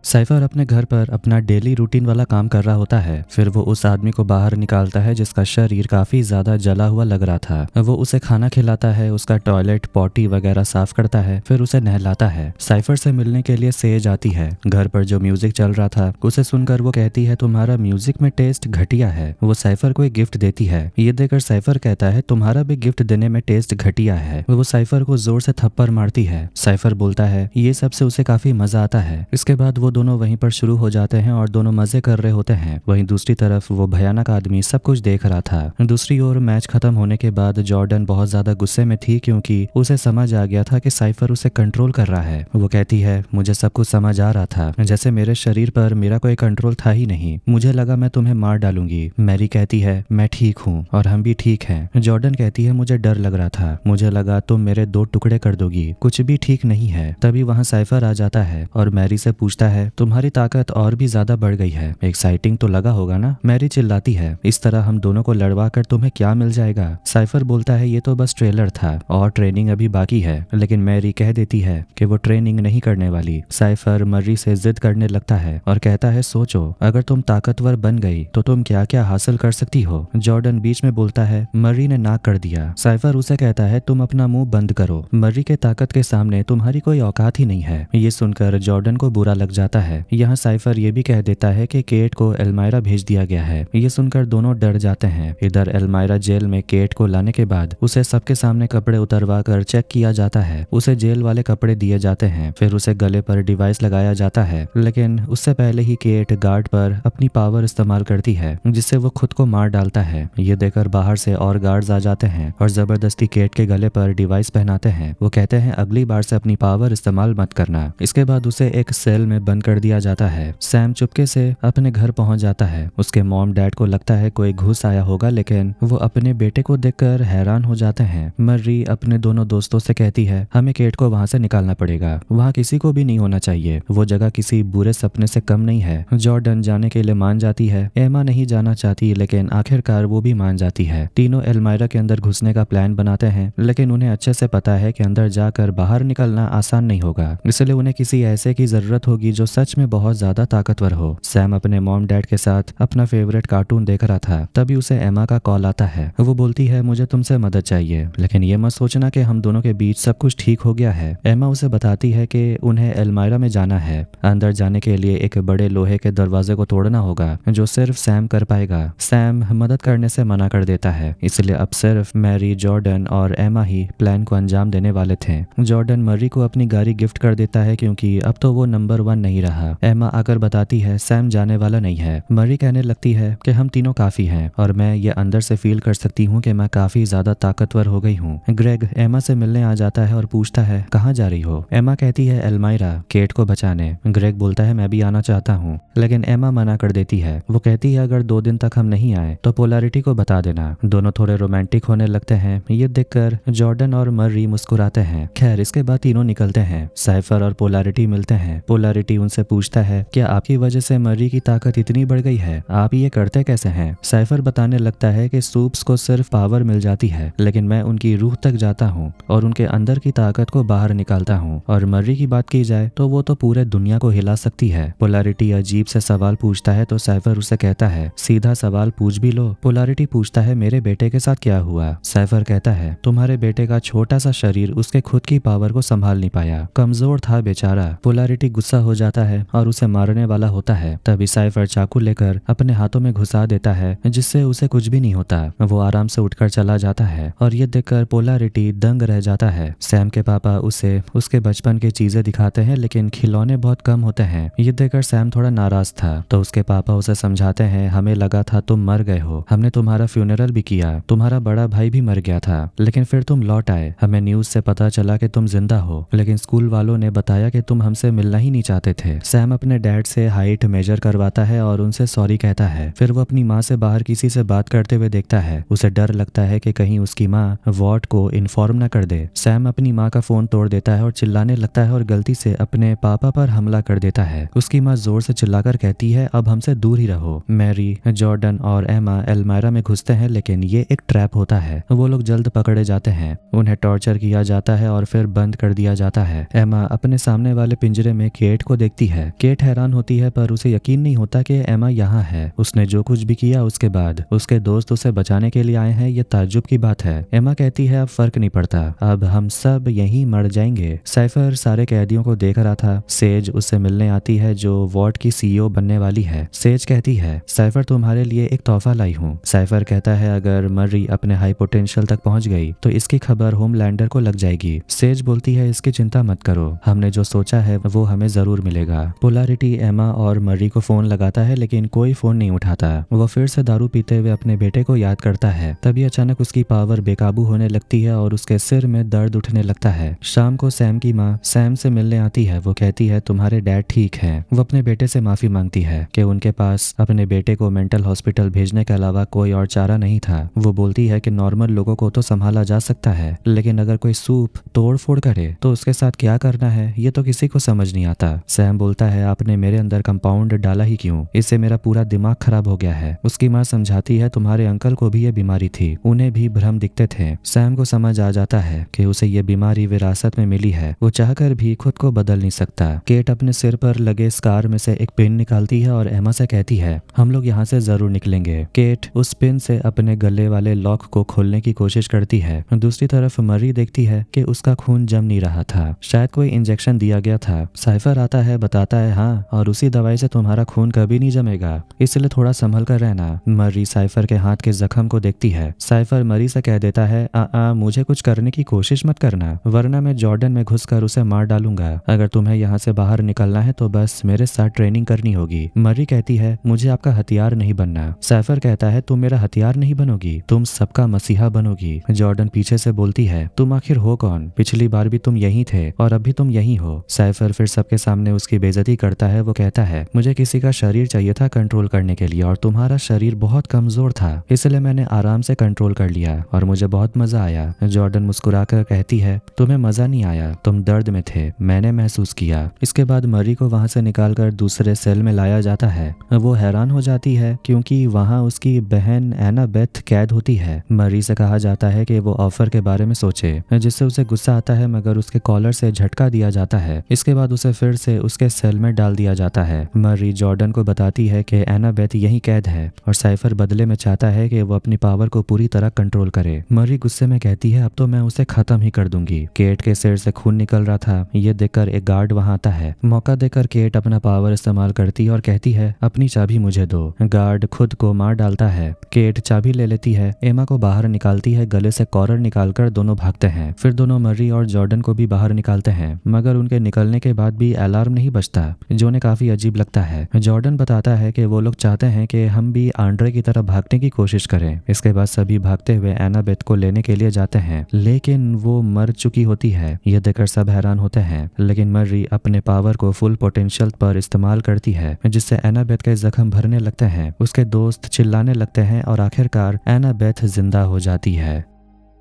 साइफर अपने घर पर अपना डेली रूटीन वाला काम कर रहा होता है। फिर वो उस आदमी को बाहर निकालता है जिसका शरीर काफी ज्यादा जला हुआ लग रहा था। वो उसे खाना खिलाता है, उसका टॉयलेट पॉटी वगैरह साफ करता है, फिर उसे नहलाता है। साइफर से मिलने के लिए सेज आती है। घर पर जो म्यूजिक चल रहा था उसे सुनकर वो कहती है तुम्हारा म्यूजिक में टेस्ट घटिया है। वो साइफर को एक गिफ्ट देती है। ये देकर साइफर कहता है तुम्हारा भी गिफ्ट देने में टेस्ट घटिया है। वो साइफर को जोर से थप्पड़ मारती है। साइफर बोलता है ये सबसे उसे काफी मजा आता है। इसके बाद वो वो दोनों वहीं पर शुरू हो जाते हैं और दोनों मजे कर रहे होते हैं। वहीं दूसरी तरफ वो भयानक आदमी सब कुछ देख रहा था। दूसरी ओर मैच खत्म होने के बाद जॉर्डन बहुत ज्यादा गुस्से में थी क्योंकि उसे समझ आ गया था कि साइफर उसे कंट्रोल कर रहा है। वो कहती है, मुझे सब कुछ समझ आ रहा था, जैसे मेरे शरीर पर मेरा कोई कंट्रोल था ही नहीं। मुझे लगा मैं तुम्हें मार डालूंगी। मैरी कहती है, मैं ठीक हूँ और हम भी ठीक हैं। जॉर्डन कहती है, मुझे डर लग रहा था, मुझे लगा तुम मेरे 2 टुकड़े कर दोगी, कुछ भी ठीक नहीं है। तभी वहाँ साइफर आ जाता है और मैरी से पूछता है, तुम्हारी ताकत और भी ज्यादा बढ़ गई है, एक्साइटिंग तो लगा होगा ना। मैरी चिल्लाती है, इस तरह हम दोनों को लड़वा कर तुम्हें क्या मिल जाएगा। साइफर बोलता है, ये तो बस ट्रेलर था और ट्रेनिंग अभी बाकी है। लेकिन मैरी कह देती है कि वो ट्रेनिंग नहीं करने वाली। साइफर मर्री से जिद करने लगता है और कहता है, सोचो अगर तुम ताकतवर बन गई तो तुम क्या क्या हासिल कर सकती हो। जॉर्डन बीच में बोलता है, मर्री ने ना कर दिया। साइफर उसे कहता है, तुम अपना मुंह बंद करो, मर्री के ताकत के सामने तुम्हारी कोई औकात ही नहीं है। ये सुनकर जॉर्डन को बुरा लग जाता है। यहाँ साइफर ये भी कह देता है कि केट को एल्मायरा भेज दिया गया है। ये सुनकर दोनों डर जाते हैं। इधर एल्मायरा जेल में केट को लाने के बाद उसे सबके सामने कपड़े उतरवा कर चेक किया जाता है। उसे जेल वाले कपड़े दिए जाते हैं, फिर उसे गले पर डिवाइस लगाया जाता है। लेकिन उससे पहले ही केट गार्ड पर अपनी पावर इस्तेमाल करती है जिससे वो खुद को मार डालता है। ये देखकर बाहर से और गार्ड्स आ जाते हैं और जबरदस्ती केट के गले पर डिवाइस पहनाते हैं। वो कहते हैं, अगली बार से अपनी पावर इस्तेमाल मत करना। इसके बाद उसे एक सेल में बंद कर दिया जाता है। सैम चुपके से अपने घर पहुंच जाता है। उसके मॉम डैड को लगता है कोई घुस आया होगा, लेकिन वो अपने बेटे को देखकर हैरान हो जाते हैं। मर्री अपने दोनों दोस्तों से कहती है, हमें केट को वहां से निकालना पड़ेगा, वहां किसी को भी नहीं होना चाहिए, वो जगह किसी बुरे सपने से कम नहीं है। जॉर्डन जाने के लिए मान जाती है। एमा नहीं जाना चाहती, लेकिन आखिरकार वो भी मान जाती है। तीनों एल्मायरा के अंदर घुसने का प्लान बनाते हैं, लेकिन उन्हें अच्छे से पता है कि अंदर जाकर बाहर निकलना आसान नहीं होगा, इसलिए उन्हें किसी ऐसे की जरूरत होगी जो सच में बहुत ज्यादा ताकतवर हो। सैम अपने मॉम डैड के साथ अपना फेवरेट कार्टून देख रहा था, तभी उसे एमा का कॉल आता है। वो बोलती है, मुझे तुमसे मदद चाहिए, लेकिन ये मत सोचना कि हम दोनों के बीच सब कुछ ठीक हो गया है। एमा उसे बताती है कि उन्हें एल्मायरा में जाना है। अंदर जाने के लिए एक बड़े लोहे के दरवाजे को तोड़ना होगा जो सिर्फ सैम कर पाएगा। सैम मदद करने से मना कर देता है, इसलिए अब सिर्फ मैरी, जॉर्डन और एमा ही प्लान को अंजाम देने वाले थे। जॉर्डन मर्री को अपनी गाड़ी गिफ्ट कर देता है क्योंकि अब तो वो नंबर 1 नहीं रहा। एमा आकर बताती है, सैम जाने वाला नहीं है। मर्री कहने लगती है कि हम तीनों काफी हैं और मैं ये अंदर से फील कर सकती हूँ कि मैं काफी ज्यादा ताकतवर हो गई हूँ। ग्रेग एमा से मिलने आ जाता है और पूछता है, कहाँ जा रही हो। एमा कहती है, एल्मायरा, केट को बचाने। ग्रेग बोलता है, मैं भी आना चाहता हूँ, लेकिन एमा मना कर देती है। वो कहती है, अगर 2 दिन तक हम नहीं आए तो पोलैरिटी को बता देना। दोनों थोड़े रोमांटिक होने लगते हैं। ये देखकर जॉर्डन और मर्री मुस्कुराते हैं। खैर, इसके बाद तीनों निकलते हैं। साइफर और पोलैरिटी मिलते हैं। पोलैरिटी उनसे पूछता है, क्या आपकी वजह से मर्री की ताकत इतनी बढ़ गई है, आप ये करते कैसे हैं। साइफर बताने लगता है कि सूप्स को सिर्फ पावर मिल जाती है, लेकिन मैं उनकी रूह तक जाता हूँ और उनके अंदर की ताकत को बाहर निकालता हूँ। और मर्री की बात की जाए तो वो तो पूरे दुनिया को हिला सकती है। पोलैरिटी अजीब से सवाल पूछता है तो साइफर उसे कहता है, सीधा सवाल पूछ भी लो। पोलैरिटी पूछता है, मेरे बेटे के साथ क्या हुआ। साइफर कहता है, तुम्हारे बेटे का छोटा सा शरीर उसके खुद की पावर को संभाल नहीं पाया, कमजोर था बेचारा। पोलैरिटी गुस्सा हो जाता है और उसे मारने वाला होता है। तभी साइफर चाकू लेकर अपने हाथों में घुसा देता है जिससे उसे कुछ भी नहीं होता। वो आराम से उठकर चला जाता है और ये देखकर पोलैरिटी दंग रह जाता है। सैम के पापा उसे उसके बचपन की चीजें दिखाते हैं, लेकिन खिलौने बहुत कम होते हैं। ये देखकर सैम थोड़ा नाराज था तो उसके पापा उसे समझाते हैं, हमें लगा था तुम मर गए हो, हमने तुम्हारा फ्यूनरल भी किया, तुम्हारा बड़ा भाई भी मर गया था, लेकिन फिर तुम लौट आए। हमें न्यूज से पता चला कि तुम जिंदा हो, लेकिन स्कूल वालों ने बताया कि तुम हमसे मिलना ही नहीं चाहते थे। सैम अपने डैड से हाइट मेजर करवाता है और उनसे सॉरी कहता है। फिर वो अपनी माँ से बाहर किसी से बात करते हुए देखता है। उसे डर लगता है कि कहीं उसकी माँ वॉर्ड को इन्फॉर्म न कर दे। सैम अपनी माँ का फोन तोड़ देता है और चिल्लाने लगता है और गलती से अपने पापा पर हमला कर देता है। उसकी माँ जोर से चिल्लाकर कहती है, अब हमसे दूर ही रहो। मैरी, जॉर्डन और एमा एल्मायरा में घुसते हैं, लेकिन ये एक ट्रैप होता है। वो लोग जल्द पकड़े जाते हैं। उन्हें टॉर्चर किया जाता है और फिर बंद कर दिया जाता है। एमा अपने सामने वाले पिंजरे में केट को देखती है। केट हैरान होती है पर उसे यकीन नहीं होता कि एमा यहाँ है। उसने जो कुछ भी किया उसके बाद उसके दोस्त उसे बचाने के लिए आए हैं, ये ताज्जुब की बात है। एमा कहती है, अब फर्क नहीं पड़ता, अब हम सब यहीं मर जाएंगे। साइफर सारे कैदियों को देख रहा था। सेज उससे मिलने आती है जो वॉर्ड की सीईओ बनने वाली है। सेज कहती है, साइफर तुम्हारे लिए एक तोहफा लाई हूँ। साइफर कहता है, अगर मर्री अपने हाई पोटेंशियल तक पहुंच गई तो इसकी खबर होमलैंडर को लग जाएगी। सेज बोलती है, इसकी चिंता मत करो, हमने जो सोचा है वो हमें जरूर मिलेगा। मिलेगा। पोलैरिटी एमा और मर्री को फोन लगाता है लेकिन कोई फोन नहीं उठाता। वो फिर से दारू पीते हुए अपने बेटे को याद करता है। तभी अचानक उसकी पावर बेकाबू होने लगती है और उसके सिर में दर्द उठने लगता है। शाम को सैम की माँ सैम से मिलने आती है। वो कहती है तुम्हारे डैड ठीक है। वो अपने बेटे से माफी मांगती है कि उनके पास अपने बेटे को मेंटल हॉस्पिटल भेजने के अलावा कोई और चारा नहीं था। वो बोलती है कि नॉर्मल लोगों को तो संभाला जा सकता है लेकिन अगर कोई सूप तोड़ फोड़ करे तो उसके साथ क्या करना है ये तो किसी को समझ नहीं आता। सैम बोलता है आपने मेरे अंदर कंपाउंड डाला ही क्यों, इससे मेरा पूरा दिमाग खराब हो गया है। उसकी माँ समझाती है तुम्हारे अंकल को भी ये बीमारी थी, उन्हें भी भ्रम दिखते थे। सैम को समझ आ जाता है कि उसे ये बीमारी विरासत में मिली है। वो चाहकर भी खुद को बदल नहीं सकता। केट अपने सिर पर लगे स्कार में से एक पिन निकालती है और एमा से कहती है हम लोग यहाँ से जरूर निकलेंगे। केट उस पिन से अपने गले वाले लॉक को खोलने की कोशिश करती है। दूसरी तरफ मरी देखती है कि उसका खून जम नहीं रहा था, शायद कोई इंजेक्शन दिया गया था। साइफर आता है, बताता है हाँ और उसी दवाई से तुम्हारा खून कभी नहीं जमेगा, इसलिए थोड़ा संभल कर रहना। मरी साइफर के हाथ के जख्म को देखती है। साइफर मरी से कह देता है मुझे कुछ करने की कोशिश मत करना वरना मैं जॉर्डन में घुसकर उसे मार डालूंगा। अगर तुम्हें यहाँ से बाहर निकलना है तो बस मेरे साथ ट्रेनिंग करनी होगी। मरी कहती है मुझे आपका हथियार नहीं बनना। साइफर कहता है तुम मेरा हथियार नहीं बनोगी, तुम सबका मसीहा बनोगी। जॉर्डन पीछे से बोलती है तुम आखिर हो कौन, पिछली बार भी तुम यही थे और अब भी तुम यही हो। साइफर फिर सबके सामने उसकी बेइज्जती करता है। वो कहता है मुझे किसी का शरीर चाहिए था कंट्रोल करने के लिए और तुम्हारा शरीर बहुत कमजोर था इसलिए मैंने आराम से कंट्रोल कर लिया और मुझे बहुत मजा आया। जॉर्डन मुस्कुराकर कहती है तुम्हें मजा नहीं आया, तुम दर्द में थे, मैंने महसूस किया। इसके बाद मरी को वहां से निकालकर दूसरे सेल में लाया जाता है। वो हैरान हो जाती है क्योंकि वहां उसकी बहन एनाबेथ कैद होती है। मरी से कहा जाता है कि वो ऑफर के बारे में सोचे जिससे उसे गुस्सा आता है मगर उसके कॉलर से झटका दिया जाता है। इसके बाद उसे फिर से उसके सेल में डाल दिया जाता है। मरी जॉर्डन को बताती है कि एनाबेथ यही कैद है और साइफर बदले में चाहता है कि वो अपनी पावर को पूरी तरह कंट्रोल करे। मरी गुस्से में कहती है अब तो मैं उसे खत्म ही कर दूंगी। केट के सिर से खून निकल रहा था, ये देखकर एक गार्ड वहां आता है। मौका देकर केट अपना पावर इस्तेमाल करती है और कहती है अपनी चाबी मुझे दो। गार्ड खुद को मार डालता है। केट चाबी ले लेती है, एमा को बाहर निकालती है, गले से कॉलर निकालकर दोनों भागते हैं। फिर दोनों मरी और जॉर्डन को भी बाहर निकालते हैं मगर उनके निकलने के बाद भी अलार्म नहीं बजता जो उन्हें काफी अजीब लगता है। जॉर्डन बताता है कि वो लोग चाहते हैं कि हम भी आंड्रे की तरफ भागने की कोशिश करें। इसके बाद सभी भागते हुए एनाबेथ को लेने के लिए जाते हैं लेकिन वो मर चुकी होती है। ये देखकर सब हैरान होते हैं लेकिन मरी अपने पावर को फुल पोटेंशियल पर इस्तेमाल करती है जिससे एनाबेथ के जख्म भरने लगते हैं। उसके दोस्त चिल्लाने लगते हैं और आखिरकार एनाबेथ जिंदा हो जाती है।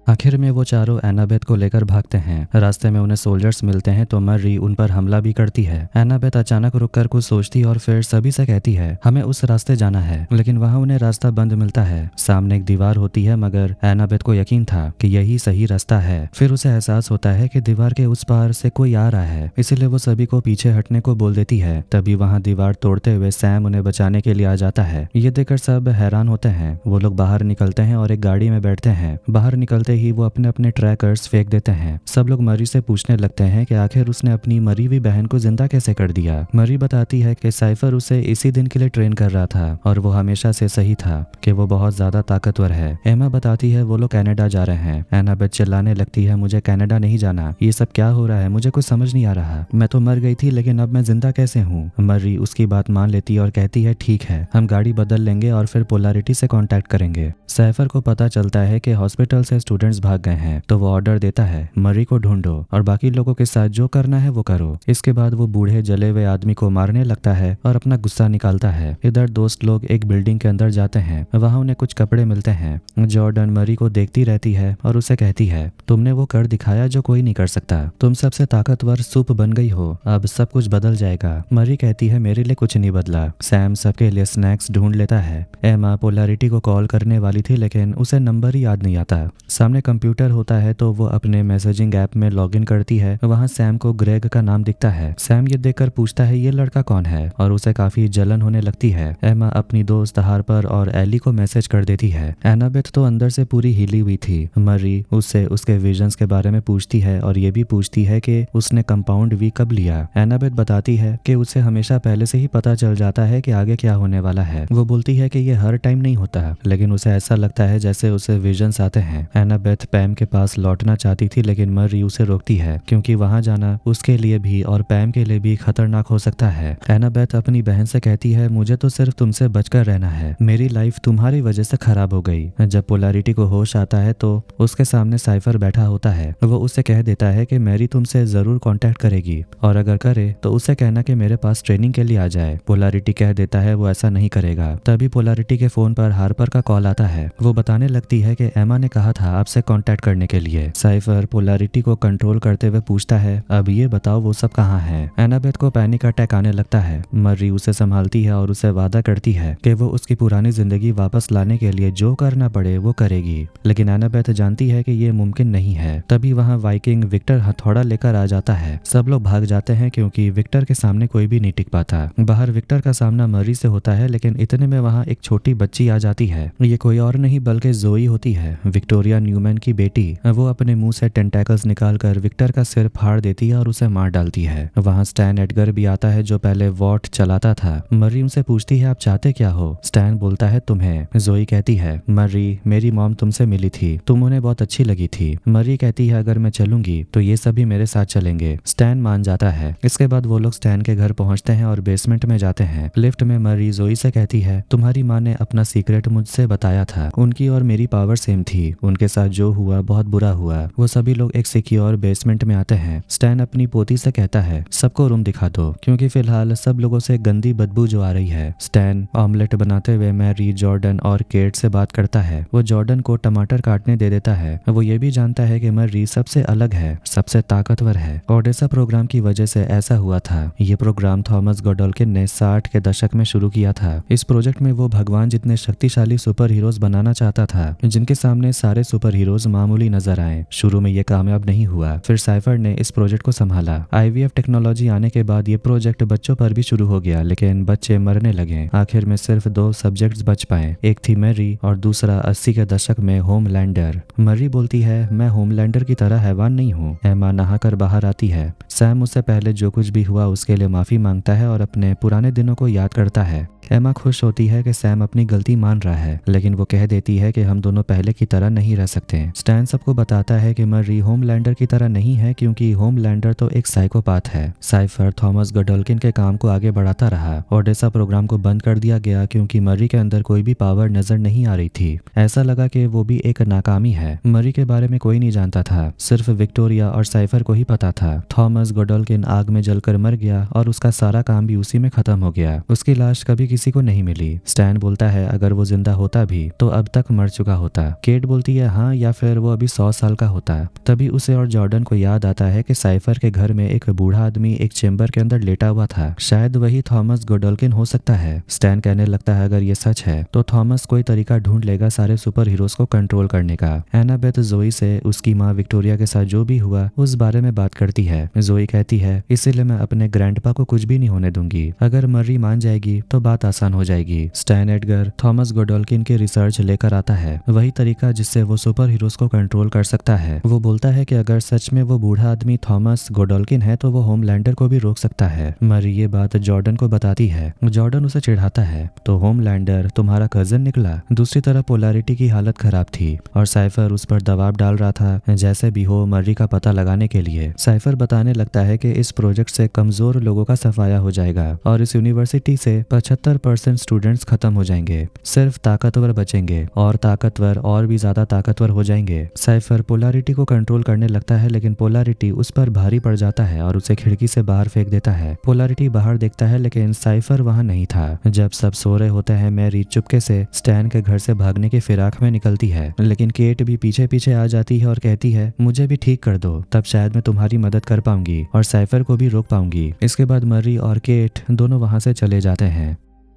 आखिर में वो चारों एनाबेथ को लेकर भागते हैं। रास्ते में उन्हें सोल्जर्स मिलते हैं तो मर्री उन पर हमला भी करती है। एनाबेथ अचानक रुककर कुछ सोचती और फिर सभी से कहती है हमें उस रास्ते जाना है लेकिन वहां उन्हें रास्ता बंद मिलता है। सामने एक दीवार होती है मगर एनाबेथ को यकीन था कि यही सही रास्ता है। फिर उसे एहसास होता है कि दीवार के उस पार से कोई आ रहा है इसीलिए वो सभी को पीछे हटने को बोल देती है। तभी वहां दीवार तोड़ते हुए सैम उन्हें बचाने के लिए आ जाता है। ये देखकर सब हैरान होते हैं। वो लोग बाहर निकलते हैं और एक गाड़ी में बैठते हैं। बाहर निकलते ही वो अपने अपने ट्रैकर्स फेंक देते हैं। सब लोग मरी से पूछने लगते हैं कि आखिर उसने अपनी मरी हुई बहन को जिंदा कैसे कर दिया। मरी बताती है कि साइफर उसे इसी दिन के लिए ट्रेन कर रहा था और वो हमेशा से सही था कि वो बहुत ज्यादा ताकतवर है। एमा बताती है वो लोग कनाडा जा रहे हैं। एनाबेथ चिल्लाने लगती है मुझे कनाडा नहीं जाना, ये सब क्या हो रहा है, मुझे कुछ समझ नहीं आ रहा, मैं तो मर गई थी लेकिन अब मैं जिंदा कैसे हूँ। मरी उसकी बात मान लेती है और कहती है ठीक है हम गाड़ी बदल लेंगे और फिर पोलैरिटी से कांटेक्ट करेंगे। साइफर को पता चलता है कि हॉस्पिटल से स्टूडेंट्स भाग गए हैं तो वो ऑर्डर देता है मरी को ढूंढो और बाकी लोगों के साथ जो करना है वो करो। इसके बाद वो बूढ़े जले हुए आदमी को मारने लगता है और अपना गुस्सा निकालता है। इधर दोस्त लोग एक बिल्डिंग के अंदर जाते हैं, वहां उन्हें कुछ कपड़े मिलते हैं। जॉर्डन मरी को देखती रहती है और उसे कहती है तुमने वो कर दिखाया जो कोई नहीं कर सकता, तुम सबसे ताकतवर सूप बन गई हो, अब सब कुछ बदल जाएगा। मरी कहती है मेरे लिए कुछ नहीं बदला। सैम सबके लिए स्नैक्स ढूंढ लेता है। एमा पोलैरिटी को कॉल करने वाली थी लेकिन उसे नंबर ही याद नहीं आता। सामने कंप्यूटर होता है तो वो अपने मैसेजिंग ऐप में लॉगिन करती है। वहां सैम को ग्रेग का नाम दिखता है। सैम ये देखकर पूछता है ये लड़का कौन है और उसे काफी जलन होने लगती है। एमा अपनी दोस्त हार्पर और एली को मैसेज कर देती है। एनाबेथ तो अंदर से पूरी हिली हुई थी। मरी उससे उसके विजन्स के बारे में पूछती है और ये भी पूछती है कि उसने कंपाउंड वी कब लिया। एनाबेथ बताती है कि उसे हमेशा पहले से ही पता चल जाता है कि आगे क्या होने वाला है। वो बोलती है कि ये हर टाइम नहीं होता लेकिन उसे ऐसा लगता है जैसे उसे विजन्स आते हैं। एनाबेथ एनाबेथ पैम के पास लौटना चाहती थी लेकिन मर्री उसे रोकती है क्योंकि वहां जाना उसके लिए भी और पैम के लिए भी खतरनाक हो सकता है। एनाबेथ अपनी बहन से कहती है मुझे तो सिर्फ तुमसे बचकर रहना है, मेरी लाइफ तुम्हारी वजह से खराब हो गई। जब पोलैरिटी को होश आता है तो उसके सामने साइफर बैठा होता है। वो उससे कह देता है कि मैरी तुमसे जरूर कांटेक्ट करेगी और अगर करे तो उससे कहना कि मेरे पास ट्रेनिंग के लिए आ जाए। पोलैरिटी कह देता है वो ऐसा नहीं करेगा। तभी पोलैरिटी के फोन पर हार्पर का कॉल आता है। वो बताने लगती है कि एमा ने कहा था आपसे कांटेक्ट करने के लिए। साइफर पोलैरिटी को कंट्रोल करते हुए पूछता है अब ये बताओ वो सब कहाँ है। एनाबेथ को पैनिक अटैक आने लगता है। मर्री उसे संभालती है और उसे वादा करती है कि वो उसकी पुरानी जिंदगी वापस लाने के लिए जो करना पड़े वो करेगी, लेकिन एनाबेथ जानती है कि ये मुमकिन नहीं है। तभी वहाँ वाइकिंग विक्टर हथौड़ा लेकर आ जाता है। सब लोग भाग जाते हैं क्योंकि विक्टर के सामने कोई भी नहीं टिक पाता। बाहर विक्टर का सामना मर्री से होता है लेकिन इतने में वहाँ एक छोटी बच्ची आ जाती है। ये कोई और नहीं बल्कि जोई होती है, विक्टोरिया न्यूमैन की बेटी। वो अपने मुंह से टेंटेकल्स निकालकर विक्टर का सिर फाड़ देती है और उसे मार डालती है। वहाँ स्टैन एडगर भी आता है जो पहले वॉट चलाता था। मर्री उनसे पूछती है आप चाहते क्या हो। स्टैन बोलता है तुम्हें। जोई कहती है मर्री मेरी मॉम तुमसे मिली थी, तुम उन्हें बहुत अच्छी लगी थी। मर्री कहती है अगर मैं चलूंगी तो ये सभी मेरे साथ चलेंगे। स्टैन मान जाता है। इसके बाद वो लोग स्टैन के घर पहुंचते हैं और बेसमेंट में जाते हैं। लिफ्ट में मर्री जोई से कहती है तुम्हारी माँ ने अपना सीक्रेट मुझसे बताया था, उनकी और मेरी पावर सेम थी, उनके साथ जो हुआ बहुत बुरा हुआ। वो सभी लोग एक सिक्योर बेसमेंट में आते हैं। स्टैन अपनी पोती से कहता है सबको रूम दिखा दो क्योंकि फिलहाल सब लोगों से गंदी बदबू जो आ रही है। स्टैन ऑमलेट बनाते हुए मैरी, जॉर्डन और केट से बात करता है। वो जॉर्डन को टमाटर काटने दे देता है। वो ये भी जानता है कि मर्री सबसे अलग है, सबसे ताकतवर है। ओडेसा प्रोग्राम की वजह से ऐसा हुआ था। ये प्रोग्राम थॉमस गोडोल्किन ने 60 के दशक में शुरू किया था। इस प्रोजेक्ट में वो भगवान जितने शक्तिशाली सुपर हीरोज बनाना चाहता था जिनके सामने सारे सुपर हीरोज मामूली नजर आए। शुरू में ये कामयाब नहीं हुआ, फिर साइफर ने इस प्रोजेक्ट को संभाला। IVF टेक्नोलॉजी आने के बाद ये प्रोजेक्ट बच्चों पर भी शुरू हो गया लेकिन बच्चे मरने लगे। आखिर में सिर्फ 2 सब्जेक्ट्स बच पाए, एक थी मैरी और दूसरा 80 के दशक में होमलैंडर। मर्री बोलती है मैं होमलैंडर की तरह हैवान नहीं हूँ। एमा नहाकर बाहर आती है। सैम उससे पहले जो कुछ भी हुआ उसके लिए माफी मांगता है और अपने पुराने दिनों को याद करता है। एमा खुश होती है कि सैम अपनी गलती मान रहा है लेकिन वो कह देती है कि हम दोनों पहले की तरह नहीं रह सकते। स्टैन सबको बताता है कि मर्री होमलैंडर की तरह नहीं है क्योंकि होमलैंडर तो एक साइकोपाथ है। साइफर थॉमस गोडोल्किन के काम को आगे बढ़ाता रहा। ओडेसा प्रोग्राम को बंद कर दिया गया क्योंकि मर्री के अंदर कोई भी पावर नजर नहीं आ रही थी। ऐसा लगा कि वो भी एक नाकामी है। मर्री के बारे में कोई नहीं जानता था, सिर्फ विक्टोरिया और साइफर को ही पता था। थॉमस गोडोल्किन आग में जलकर मर गया और उसका सारा काम भी उसी में खत्म हो गया। उसकी लाश कभी किसी को नहीं मिली। स्टैन बोलता है अगर वो जिंदा होता भी तो अब तक मर चुका होता। केट बोलती है हाँ, या फिर वो अभी 100 साल का होता। तभी उसे और जॉर्डन को याद आता है कि साइफर के घर में एक बूढ़ा आदमी एक चेंबर के अंदर लेटा हुआ था, शायद वही थॉमस गोडोल्किन हो सकता है। स्टैन कहने लगता है अगर ये सच है तो थॉमस कोई तरीका ढूंढ लेगा सारे सुपर हीरोज को कंट्रोल करने का। एनाबेथ जोई से उसकी माँ विक्टोरिया के साथ जो भी हुआ उस बारे में बात करती है। जोई कहती है इसीलिए मैं अपने ग्रैंडपा को कुछ भी नहीं होने दूंगी, अगर मर्री मान जाएगी तो बात आसान हो जाएगी। स्टैन एडगर थॉमस गोडोल्किन की रिसर्च लेकर आता है, वही तरीका जिससे वो सुपर हीरोज को कंट्रोल कर सकता है। वो बोलता है कि अगर सच में वो बूढ़ा आदमी थॉमस गोडोल्किन है तो वो होमलैंडर को भी रोक सकता है। मर्री ये बात जॉर्डन को बताती है। जॉर्डन उसे चिढ़ाता है तो होमलैंडर तुम्हारा कजन निकला। दूसरी तरफ पोलैरिटी की हालत खराब थी और साइफर उस पर दबाव डाल रहा था जैसे भी हो मर्री का पता लगाने के लिए। साइफर बताने लगता है कि इस प्रोजेक्ट से कमजोर लोगों का सफाया हो जाएगा और इस यूनिवर्सिटी से 75% स्टूडेंट्स खत्म हो जाएंगे, सिर्फ ताकतवर बचेंगे और ताकतवर और भी ज्यादा ताकतवर हो जाएंगे। साइफर पोलैरिटी को कंट्रोल करने लगता है लेकिन पोलैरिटी उस पर भारी पड़ जाता है और उसे खिड़की से बाहर फेंक देता है। पोलैरिटी बाहर देखता है लेकिन साइफर वहां नहीं था। जब सब सो रहे होते हैं मैरी चुपके से स्टैन के घर से भागने की फिराक में निकलती है लेकिन केट भी पीछे पीछे आ जाती है और कहती है मुझे भी ठीक कर दो, तब शायद मैं तुम्हारी मदद कर पाऊंगी और साइफर को भी रोक पाऊंगी। इसके बाद मर्री और केट दोनों वहां से चले जाते हैं।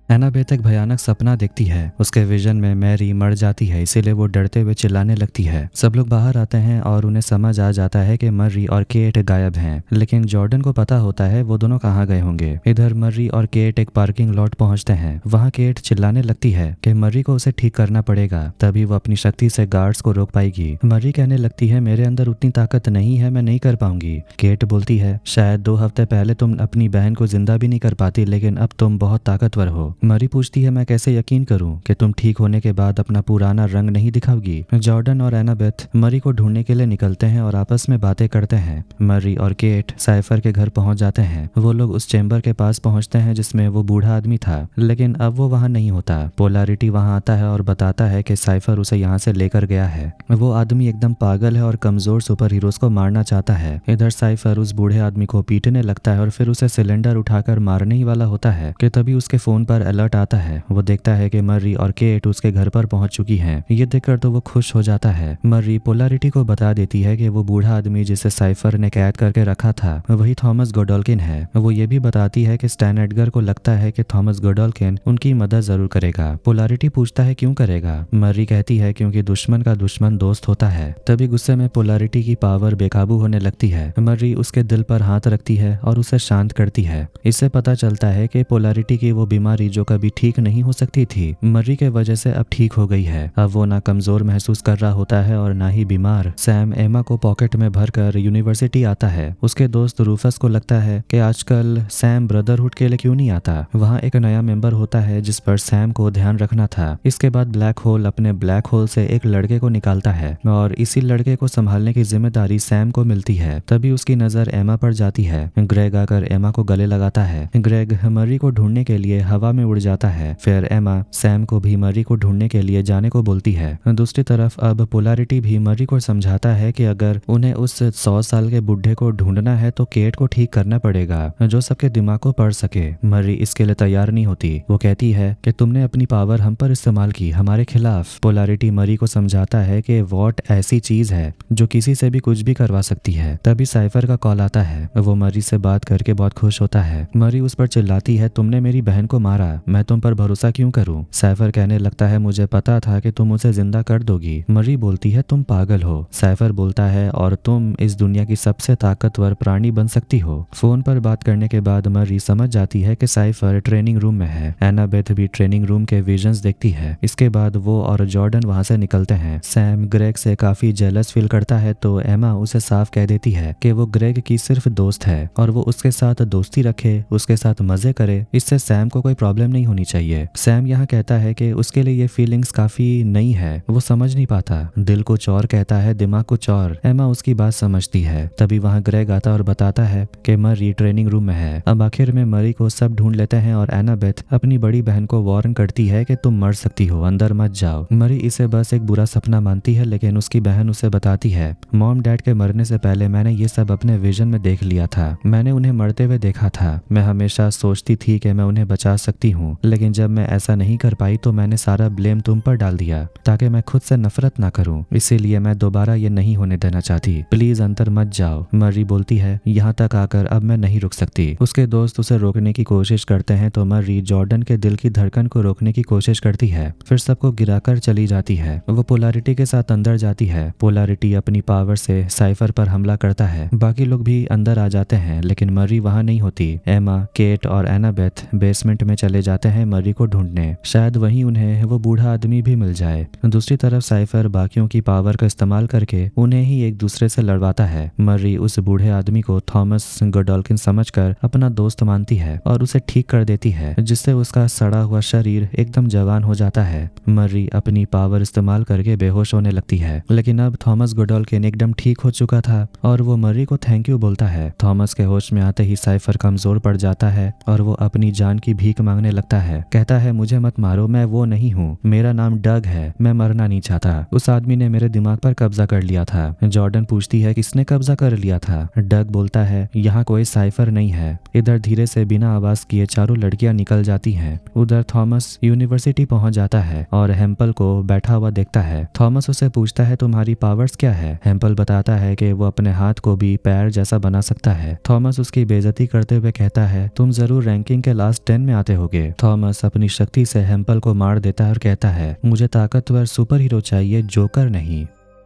एनाबेथ एक भयानक सपना देखती है। उसके विजन में मैरी मर जाती है, इसीलिए वो डरते हुए चिल्लाने लगती है। सब लोग बाहर आते हैं और उन्हें समझ आ जाता है कि मर्री और केट गायब हैं, लेकिन जॉर्डन को पता होता है वो दोनों कहाँ गए होंगे। इधर मर्री और केट एक पार्किंग लॉट पहुंचते हैं। वहाँ केट चिल्लाने लगती है कि मर्री को उसे ठीक करना पड़ेगा, तभी वो अपनी शक्ति से गार्ड्स को रोक पाएगी। मर्री कहने लगती है मेरे अंदर उतनी ताकत नहीं है, मैं नहीं कर पाऊंगी। केट बोलती है शायद 2 हफ्ते पहले तुम अपनी बहन को जिंदा भी नहीं कर पाती, लेकिन अब तुम बहुत ताकतवर हो। मरी पूछती है, मैं कैसे यकीन करूं कि तुम ठीक होने के बाद अपना पुराना रंग नहीं दिखाओगी। जॉर्डन और एनाबेथ मरी को ढूंढने के लिए निकलते हैं और आपस में बातें करते हैं। मरी और केट साइफर के घर पहुंच जाते हैं। वो लोग उस चेंबर के पास पहुंचते हैं जिसमें वो बूढ़ा आदमी था, लेकिन अब वो वहां नहीं होता। पोलैरिटी वहां आता है और बताता है कि साइफर उसे यहाँ से लेकर गया है। वो आदमी एकदम पागल है और कमजोर सुपर हीरोज को मारना चाहता है। इधर साइफर उस बूढ़े आदमी को पीटने लगता है और फिर उसे सिलेंडर उठाकर मारने ही वाला होता है कि तभी उसके फोन पर अलर्ट आता है। वो देखता है कि मर्री और केट उसके घर पर पहुंच चुकी हैं। ये देखकर तो वो खुश हो जाता है। मर्री पोलैरिटी को बता देती है कि वो बूढ़ा आदमी जिसे साइफर ने कैद करके रखा था वही थॉमस गोडोल्किन है। वो ये भी बताती है कि स्टैन एडगर को लगता है कि थॉमस गोडोल्किन उनकी मदद जरूर करेगा। पोलैरिटी पूछता है क्यों करेगा। मर्री कहती है क्योंकि दुश्मन का दुश्मन दोस्त होता है। तभी गुस्से में पोलैरिटी की पावर बेकाबू होने लगती है। मर्री उसके दिल पर हाथ रखती है और उसे शांत करती है। इससे पता चलता है कि पोलैरिटी की वो बीमारी जो कभी ठीक नहीं हो सकती थी, मर्री के वजह से अब ठीक हो गई है। अब वो ना कमजोर महसूस कर रहा होता है और ना ही बीमार। सैम एमा को पॉकेट में भरकर यूनिवर्सिटी आता है। उसके दोस्त रूफस को लगता है कि आजकल सैम ब्रदरहुड के लिए क्यों नहीं आता। वहाँ एक नया मेंबर होता है जिस पर सैम को ध्यान रखना था। इसके बाद ब्लैक होल अपने ब्लैक होल से एक लड़के को निकालता है और इसी लड़के को संभालने की जिम्मेदारी सैम को मिलती है। तभी उसकी नजर एमा पर जाती है। ग्रेग आकर एमा को गले लगाता है। ग्रेग मर्री को ढूंढने के लिए हवा में उड़ जाता है। फिर एमा सैम को भी मर्री को ढूंढने के लिए जाने को बोलती है। दूसरी तरफ अब पोलैरिटी भी मर्री को समझाता है कि अगर उन्हें उस 100 साल के बुढ़े को ढूंढना है तो केट को ठीक करना पड़ेगा जो सबके दिमाग को पढ़ सके। मर्री इसके लिए तैयार नहीं होती। वो कहती है कि तुमने अपनी पावर हम पर इस्तेमाल की, हमारे खिलाफ। पोलैरिटी मर्री को समझाता है कि वॉट ऐसी चीज है जो किसी से भी कुछ भी करवा सकती है। तभी साइफर का कॉल आता है। वो मर्री से बात करके बहुत खुश होता है। मर्री उस पर चिल्लाती है, तुमने मेरी बहन को मारा, मैं तुम पर भरोसा क्यों करूं। साइफर कहने लगता है, मुझे पता था कि तुम उसे जिंदा कर दोगी। मर्री बोलती है, तुम पागल हो। साइफर बोलता है, और तुम इस दुनिया की सबसे ताकतवर प्राणी बन सकती हो। फोन पर बात करने के बाद मर्री समझ जाती है कि साइफर ट्रेनिंग रूम में है। एनाबेथ भी ट्रेनिंग रूम के विजन्स देखती है। इसके बाद वो और जॉर्डन वहां से निकलते हैं। सैम ग्रेग से काफी जेलस फील करता है तो एमा उसे साफ कह देती है कि वो ग्रेग की सिर्फ दोस्त है और वो उसके साथ दोस्ती रखे, उसके साथ मजे करे, इससे सैम को कोई प्रॉब्लम नहीं होनी चाहिए। सैम यहाँ कहता है कि उसके लिए ये फीलिंग्स काफी नई है, वो समझ नहीं पाता। दिल कुछ और कहता है, दिमाग कुछ और। एमा उसकी बात समझती है। तभी वहाँ ग्रेग आता और बताता है कि मर्री ट्रेनिंग रूम में है। अब आखिर में मर्री को सब ढूंढ लेते हैं और एनाबेथ अपनी बड़ी बहन को वार्न करती है कि तुम मर सकती हो, अंदर मत जाओ। मर्री इसे बस एक बुरा सपना मानती है, लेकिन उसकी बहन उसे बताती है, मॉम डैड के मरने से पहले मैंने ये सब अपने विजन में देख लिया था। मैंने उन्हें मरते हुए देखा था। मैं हमेशा सोचती थी कि मैं उन्हें बचा सकती हूँ, लेकिन जब मैं ऐसा नहीं कर पाई तो मैंने सारा ब्लेम तुम पर डाल दिया ताकि मैं खुद से नफरत ना करूँ। इसीलिए मैं दोबारा ये नहीं होने देना चाहती। प्लीज अंदर मत जाओ। मर्री बोलती है, यहाँ तक आकर अब मैं नहीं रुक सकती। उसके दोस्त उसे रोकने की कोशिश करते हैं तो मर्री जॉर्डन के दिल की धड़कन को रोकने की कोशिश करती है, फिर सबको गिराकर चली जाती है। वो पोलैरिटी के साथ अंदर जाती है। पोलैरिटी अपनी पावर से साइफर पर हमला करता है। बाकी लोग भी अंदर आ जाते हैं, लेकिन मर्री वहां नहीं होती। एमा, केट और एनाबेथ बेसमेंट में चले जाते हैं मर्री को ढूंढने। शायद वहीं उन्हें वो बूढ़ा आदमी भी मिल जाए। दूसरी तरफ साइफर बाकियों की पावर का इस्तेमाल करके उन्हें ही एक दूसरे से लड़वाता है। मर्री उस बूढ़े आदमी को थॉमस गोडोल्किन समझकर अपना दोस्त मानती है और उसे ठीक कर देती है, जिससे उसका सड़ा हुआ शरीर एकदम जवान हो जाता है। मर्री अपनी पावर इस्तेमाल करके बेहोश होने लगती है, लेकिन अब थॉमस गोडोल्किन एकदम ठीक हो चुका था और वो मर्री को थैंक यू बोलता है। थॉमस के होश में आते ही साइफर कमजोर पड़ जाता है और वो अपनी जान की भीख मांगने लगता है। कहता है, मुझे मत मारो, मैं वो नहीं हूँ, मेरा नाम डग है, मैं मरना नहीं चाहता। उस आदमी ने मेरे दिमाग पर कब्जा कर लिया था। जॉर्डन पूछती है, किसने कब्जा कर लिया था। डग बोलता है, यहाँ कोई साइफर नहीं है। इधर धीरे से बिना आवाज किए चारों लड़कियां निकल जाती हैं। उधर थॉमस यूनिवर्सिटी पहुंच जाता है और हेम्पल को बैठा हुआ देखता है। थॉमस उसे पूछता है, तुम्हारी पावर्स क्या है। हेम्पल बताता है कि वो अपने हाथ को भी पैर जैसा बना सकता है। थॉमस उसकी बेइज्जती करते हुए कहता है, तुम जरूर रैंकिंग के लास्ट 10 में आते होगे। थॉमस अपनी शक्ति से हेम्पल को मार देता है और कहता है, मुझे ताकतवर सुपर हीरो चाहिए, जोकर नहीं।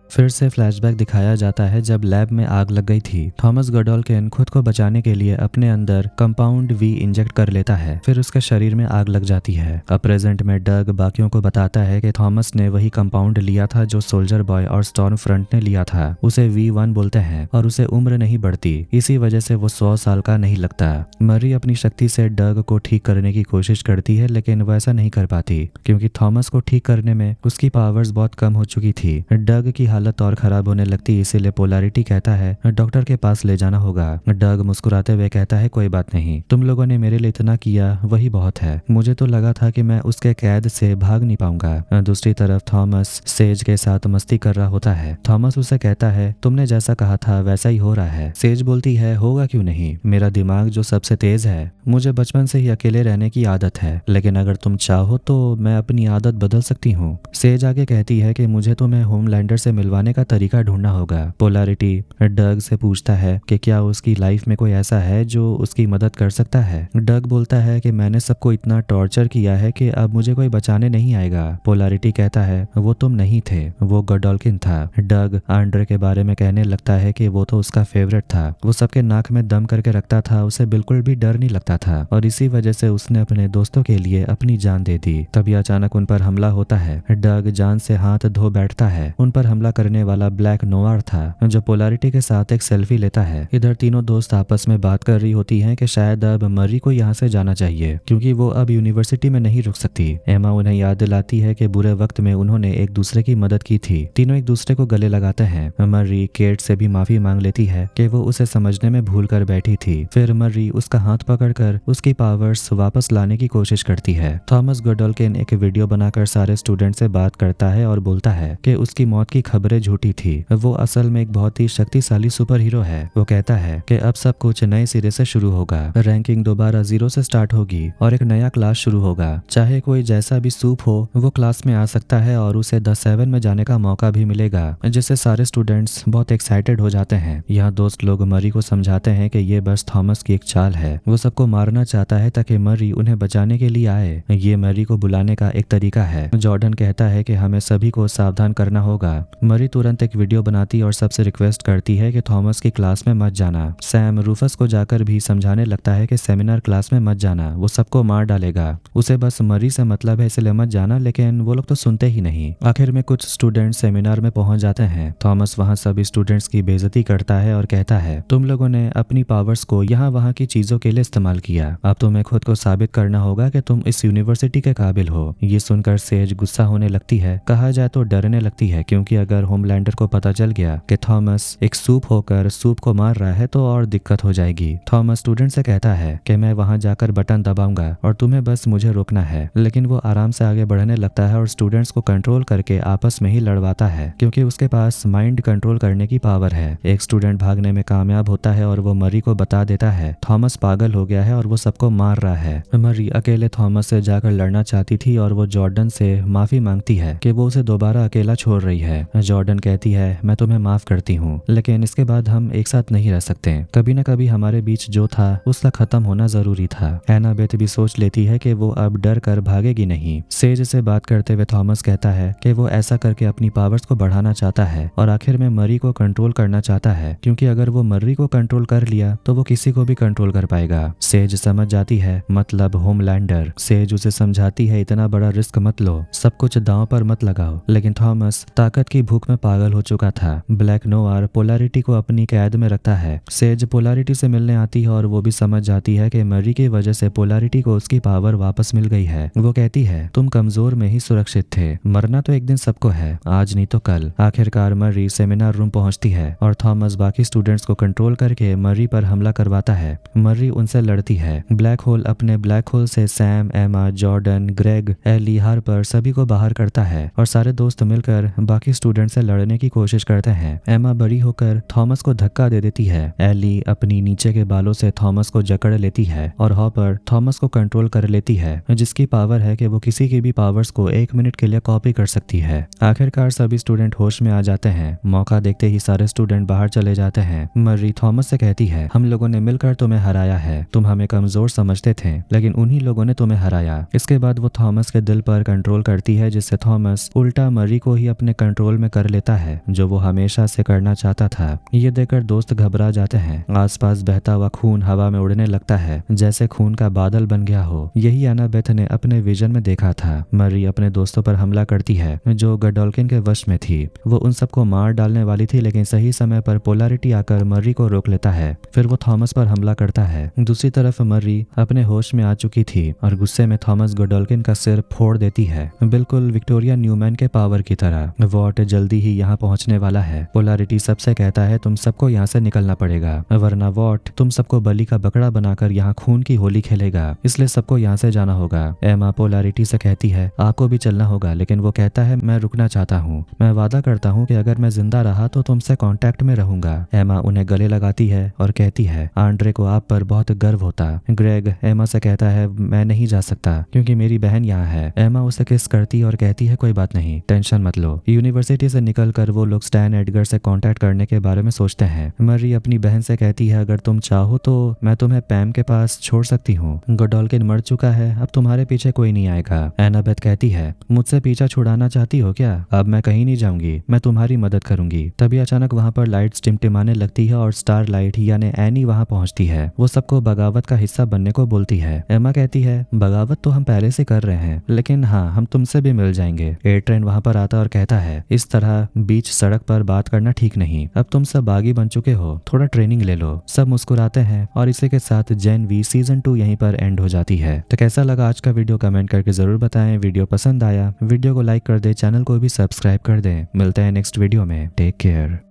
फिर से फ्लैशबैक दिखाया जाता है जब लैब में आग लग गई थी। थॉमस गॉडोल्किन खुद को बचाने के लिए अपने अंदर कंपाउंड वी इंजेक्ट कर लेता है, फिर उसके शरीर में आग लग जाती है। अब प्रेजेंट में डग बाकियों को बताता है कि थॉमस ने वही कंपाउंड लिया था जो सोल्जर बॉय और स्टॉर्म फ्रंट ने लिया था। उसे V1 बोलते हैं और उसे उम्र नहीं बढ़ती, इसी वजह से वो 100 साल का नहीं लगता। मरी अपनी शक्ति से डग को ठीक करने की कोशिश करती है, लेकिन वो ऐसा नहीं कर पाती क्योंकि थॉमस को ठीक करने में उसकी पावर्स बहुत कम हो चुकी थी। डग की हालत और खराब होने लगती, इसीलिए पोलैरिटी कहता है डॉक्टर के पास ले जाना होगा। डग मुस्कुराते हुए कहता है कोई बात नहीं, तुम लोगों ने मेरे लिए इतना किया वही बहुत है। मुझे तो लगा था कि मैं उसके कैद से भाग नहीं पाऊंगा। दूसरी तरफ थॉमस सेज के साथ मस्ती कर रहा होता है। थॉमस उसे कहता है तुमने जैसा कहा था वैसा ही हो रहा है। सेज बोलती है होगा क्यों नहीं, मेरा दिमाग जो सबसे तेज है, मुझे बचपन से ही अकेले रहने की आदत है, लेकिन अगर तुम चाहो तो मैं अपनी आदत बदल सकती हूँ। सेज आगे कहती है कि मुझे तुम्हें होमलैंडर से मिलवाने का तरीका ढूंढना होगा। पोलैरिटी डग से पूछता है कि क्या उसकी लाइफ में कोई ऐसा है जो उसकी मदद कर सकता है। डग बोलता है कि मैंने सबको इतना टॉर्चर किया है कि अब मुझे कोई बचाने नहीं आएगा। पोलैरिटी कहता है वो तुम नहीं थे, वो गॉडोल्किन था। डग आंड्रे के बारे में कहने लगता है कि वो तो उसका फेवरेट था, वो सबके नाक में दम करके रखता था, उसे बिल्कुल भी डर नहीं लगता था और इसी वजह से उसने अपने दोस्तों के लिए अपनी जान दे दी। तभी अचानक उन पर हमला होता है। डग जान से हाथ धो बैठता है। उन पर हमला करने वाला ब्लैक नोवार था जो पोलैरिटी के साथ एक सेल्फी लेता है। इधर तीनों दोस्त आपस में बात कर रही होती हैं कि शायद अब मरी को यहाँ से जाना चाहिए क्योंकि वो अब यूनिवर्सिटी में नहीं रुक सकती। एमा उन्हें याद दिलाती है कि बुरे वक्त में उन्होंने एक दूसरे की मदद की थी। तीनों एक दूसरे को गले लगाते हैं। मरी केट से भी माफी मांग लेती है कि वो उसे समझने में भूल कर बैठी थी। फिर मरी उसका हाथ पकड़कर उसकी पावर्स वापस लाने की कोशिश करती है। थॉमस गॉडोल्किन एक वीडियो बनाकर सारे स्टूडेंट से बात करता है और बोलता है कि उसकी मौत की खबरें झूठी थी, वो असल में एक बहुत ही शक्तिशाली सुपर हीरो है। वो कहता है कि अब सब कुछ नए सिरे से शुरू होगा, रैंकिंग दोबारा 0 से स्टार्ट होगी और एक नया क्लास शुरू होगा। चाहे कोई जैसा भी सूप हो वो क्लास में आ सकता है और उसे द 7 में जाने का मौका भी मिलेगा, जिससे सारे स्टूडेंट्स बहुत एक्साइटेड हो जाते हैं। यहाँ दोस्त लोग मरी को समझाते हैं कि ये बस थॉमस की एक चाल है, वो सबको मारना चाहता है ताकि मरी उन्हें बचाने के लिए आए। ये मरी को बुलाने का एक तरीका है। जॉर्डन कहता है कि हमें सभी को सावधान करना होगा। मरी तुरंत एक वीडियो बनाती और सबसे रिक्वेस्ट करती है कि थॉमस की क्लास में मत जाना। सैम रूफस को जाकर भी समझाने लगता है कि सेमिनार क्लास में मत जाना, वो सबको मार डालेगा, उसे बस मरी से मतलब है इसलिए मत जाना, लेकिन वो लोग तो सुनते ही नहीं। आखिर में कुछ स्टूडेंट सेमिनार में पहुंच जाते हैं। थॉमस वहां सभी स्टूडेंट्स की बेइज्जती करता है और कहता है तुम लोगों ने अपनी पावर्स को यहाँ वहाँ की चीजों के लिए इस्तेमाल किया, अब तुम्हें खुद को साबित करना होगा कि तुम इस यूनिवर्सिटी के काबिल हो। ये सुनकर सेज गुस्सा होने लगती है, कहा जाए तो डरने लगती है, क्योंकि अगर होमलैंडर को पता चल गया कि थॉमस एक सूप होकर सूप को मार रहा है तो और दिक्कत हो जाएगी। थॉमस स्टूडेंट से कहता है कि मैं वहां जाकर बटन दबाऊंगा और तुम्हें बस मुझे रोकना है, लेकिन वो आराम से आगे बढ़ने लगता है और स्टूडेंट्स को कंट्रोल करके आपस में ही लड़वाता है क्योंकि उसके पास माइंड कंट्रोल करने की पावर है। एक स्टूडेंट भागने में कामयाब होता है और वो मरी को बता देता है थॉमस पागल हो गया है और वो सबको मार रहा है। मरी अकेले थॉमस से जाकर लड़ना चाहती थी और वो जॉर्डन से माफी मांगती है कि वो उसे दोबारा अकेला छोड़ रही है। जॉर्डन कहती है मैं तुम्हें माफ करती हूँ, लेकिन इसके बाद हम एक साथ नहीं रह सकते, कभी न कभी हमारे बीच जो था उसका खत्म होना जरूरी था। एनाबेथ भी सोच लेती है कि वो अब डर कर भागेगी नहीं। सेज से बात करते हुए थॉमस कहता है कि वो ऐसा करके अपनी पावर्स को बढ़ाना चाहता है और आखिर में मरी को कंट्रोल करना चाहता है, क्योंकि अगर वो मरी को कंट्रोल कर लिया तो वो किसी को भी कंट्रोल कर पाएगा। सेज समझ जाती है, मतलब होमलैंडर। सेज उसे समझाती है इतना बड़ा रिस्क मत लो, सब कुछ दांव पर मत लगाओ, लेकिन थॉमस ताकत की भूख में पागल हो चुका था। ब्लैक नोवार पोलैरिटी को अपनी कैद में रखता है। सेज पोलैरिटी से मिलने आती है और वो भी समझ जाती है कि मरी की वजह से पोलैरिटी को उसकी पावर वापस मिल गई है। वो कहती है तुम कमजोर में ही सुरक्षित थे, मरना तो एक दिन सबको है, आज नहीं तो कल। आखिरकार मरी सेमिनार रूम पहुंचती है और थॉमस बाकी स्टूडेंट्स को कंट्रोल करके मरी पर हमला करवाता है। मरी उनसे लड़ती है। ब्लैक होल अपने ब्लैक होल से सैम, एमा, जॉर्डन, ग्रेग, एली, हार्पर सभी को बाहर करता है और सारे दोस्त मिलकर बाकी स्टूडेंट से लड़ने की कोशिश करते हैं। एमा बड़ी होकर थॉमस को धक्का दे देती है। एली अपनी नीचे के बालों से थॉमस को जकड़ लेती है और हॉपर थॉमस को कंट्रोल कर लेती है, जिसकी पावर है कि वो किसी की भी पावर्स को 1 मिनट के लिए कॉपी कर सकती है। आखिरकार सभी स्टूडेंट होश में आ जाते हैं। मौका देखते ही सारे स्टूडेंट बाहर चले जाते हैं। मरी थॉमस से कहती है हम लोगों ने मिलकर तुम्हें हराया है, तुम हमें कमजोर समझते थे लेकिन उन्हीं लोगों ने तुम्हें हराया। इसके बाद वो थॉमस के दिल पर कंट्रोल करती है, जिससे थॉमस उल्टा मरी को ही अपने कंट्रोल में कर लेता है जो वो हमेशा से करना चाहता था। ये देखकर दोस्त घबरा जाते हैं। आसपास बहता हुआ खून हवा में उड़ने लगता है जैसे खून का बादल बन गया हो। यही एनाबेथ ने अपने विजन में देखा था। मर्री अपने दोस्तों पर हमला करती है जो गडोल्किन के वश में थी। वो उन सबको मार डालने वाली थी, लेकिन सही समय पर पोलैरिटी आकर मर्री को रोक लेता है। फिर वो थॉमस पर हमला करता है। दूसरी तरफ मर्री अपने होश में आ चुकी थी और गुस्से में थॉमस गडोल्किन का सिर फोड़ देती है, बिल्कुल विक्टोरिया न्यूमैन के पावर की तरह। वॉट जल्दी ही यहाँ पहुंचने वाला है। पोलैरिटी सबसे कहता है तुम सबको यहाँ से निकलना पड़ेगा, वरना वॉट तुम सबको बलि का बकरा बनाकर यहाँ खून की होली खेलेगा, इसलिए सबको यहाँ से जाना होगा। एमा पोलैरिटी से कहती है आपको भी चलना होगा, लेकिन वो कहता है मैं रुकना चाहता हूँ। मैं वादा करता हूँ कि अगर मैं जिंदा रहा तो तुमसे कांटेक्ट में रहूंगा। एमा उन्हें गले लगाती है और कहती है आंड्रे को आप पर बहुत गर्व होता। ग्रेग एमा से कहता है मैं नहीं जा सकता क्योंकि मेरी बहन यहाँ है। एमा उसे किस करती और कहती है कोई बात नहीं, टेंशन मत लो। यूनिवर्सिटी से निकलकर वो लोग स्टैन एडगर से कांटेक्ट करने के बारे में सोचते हैं। मर्री अपनी बहन से कहती है अगर तुम चाहो तो मैं तुम्हें पैम के पास छोड़ सकती हूँ। गडोल्किन मर चुका है, अब तुम्हारे पीछे कोई नहीं आएगा। एनाबेथ कहती है मुझसे पीछा छुड़ाना चाहती हो क्या? अब मैं कहीं नहीं जाऊंगी, मैं तुम्हारी मदद करूंगी। तभी अचानक वहां पर लाइट्स टिमटिमाने लगती है और स्टार लाइट यानी एनी वहां पहुंचती है। वो सबको बगावत का हिस्सा बनने को बोलती है। एमा कहती है बगावत तो हम पहले से कर रहे हैं, लेकिन हाँ हम तुमसे भी मिल जाएंगे। एयर ट्रेन वहां पर आता और कहता है इस तरह बीच सड़क पर बात करना ठीक नहीं, अब तुम सब बागी बन चुके हो, थोड़ा ट्रेनिंग ले लो। सब मुस्कुराते हैं और इसी के साथ जेन वी सीजन 2 यहीं पर एंड हो जाती है। तो कैसा लगा आज का वीडियो कमेंट करके जरूर बताएं। वीडियो पसंद आया वीडियो को लाइक कर दे, चैनल को भी सब्सक्राइब कर दें। मिलते हैं नेक्स्ट वीडियो में। Take care.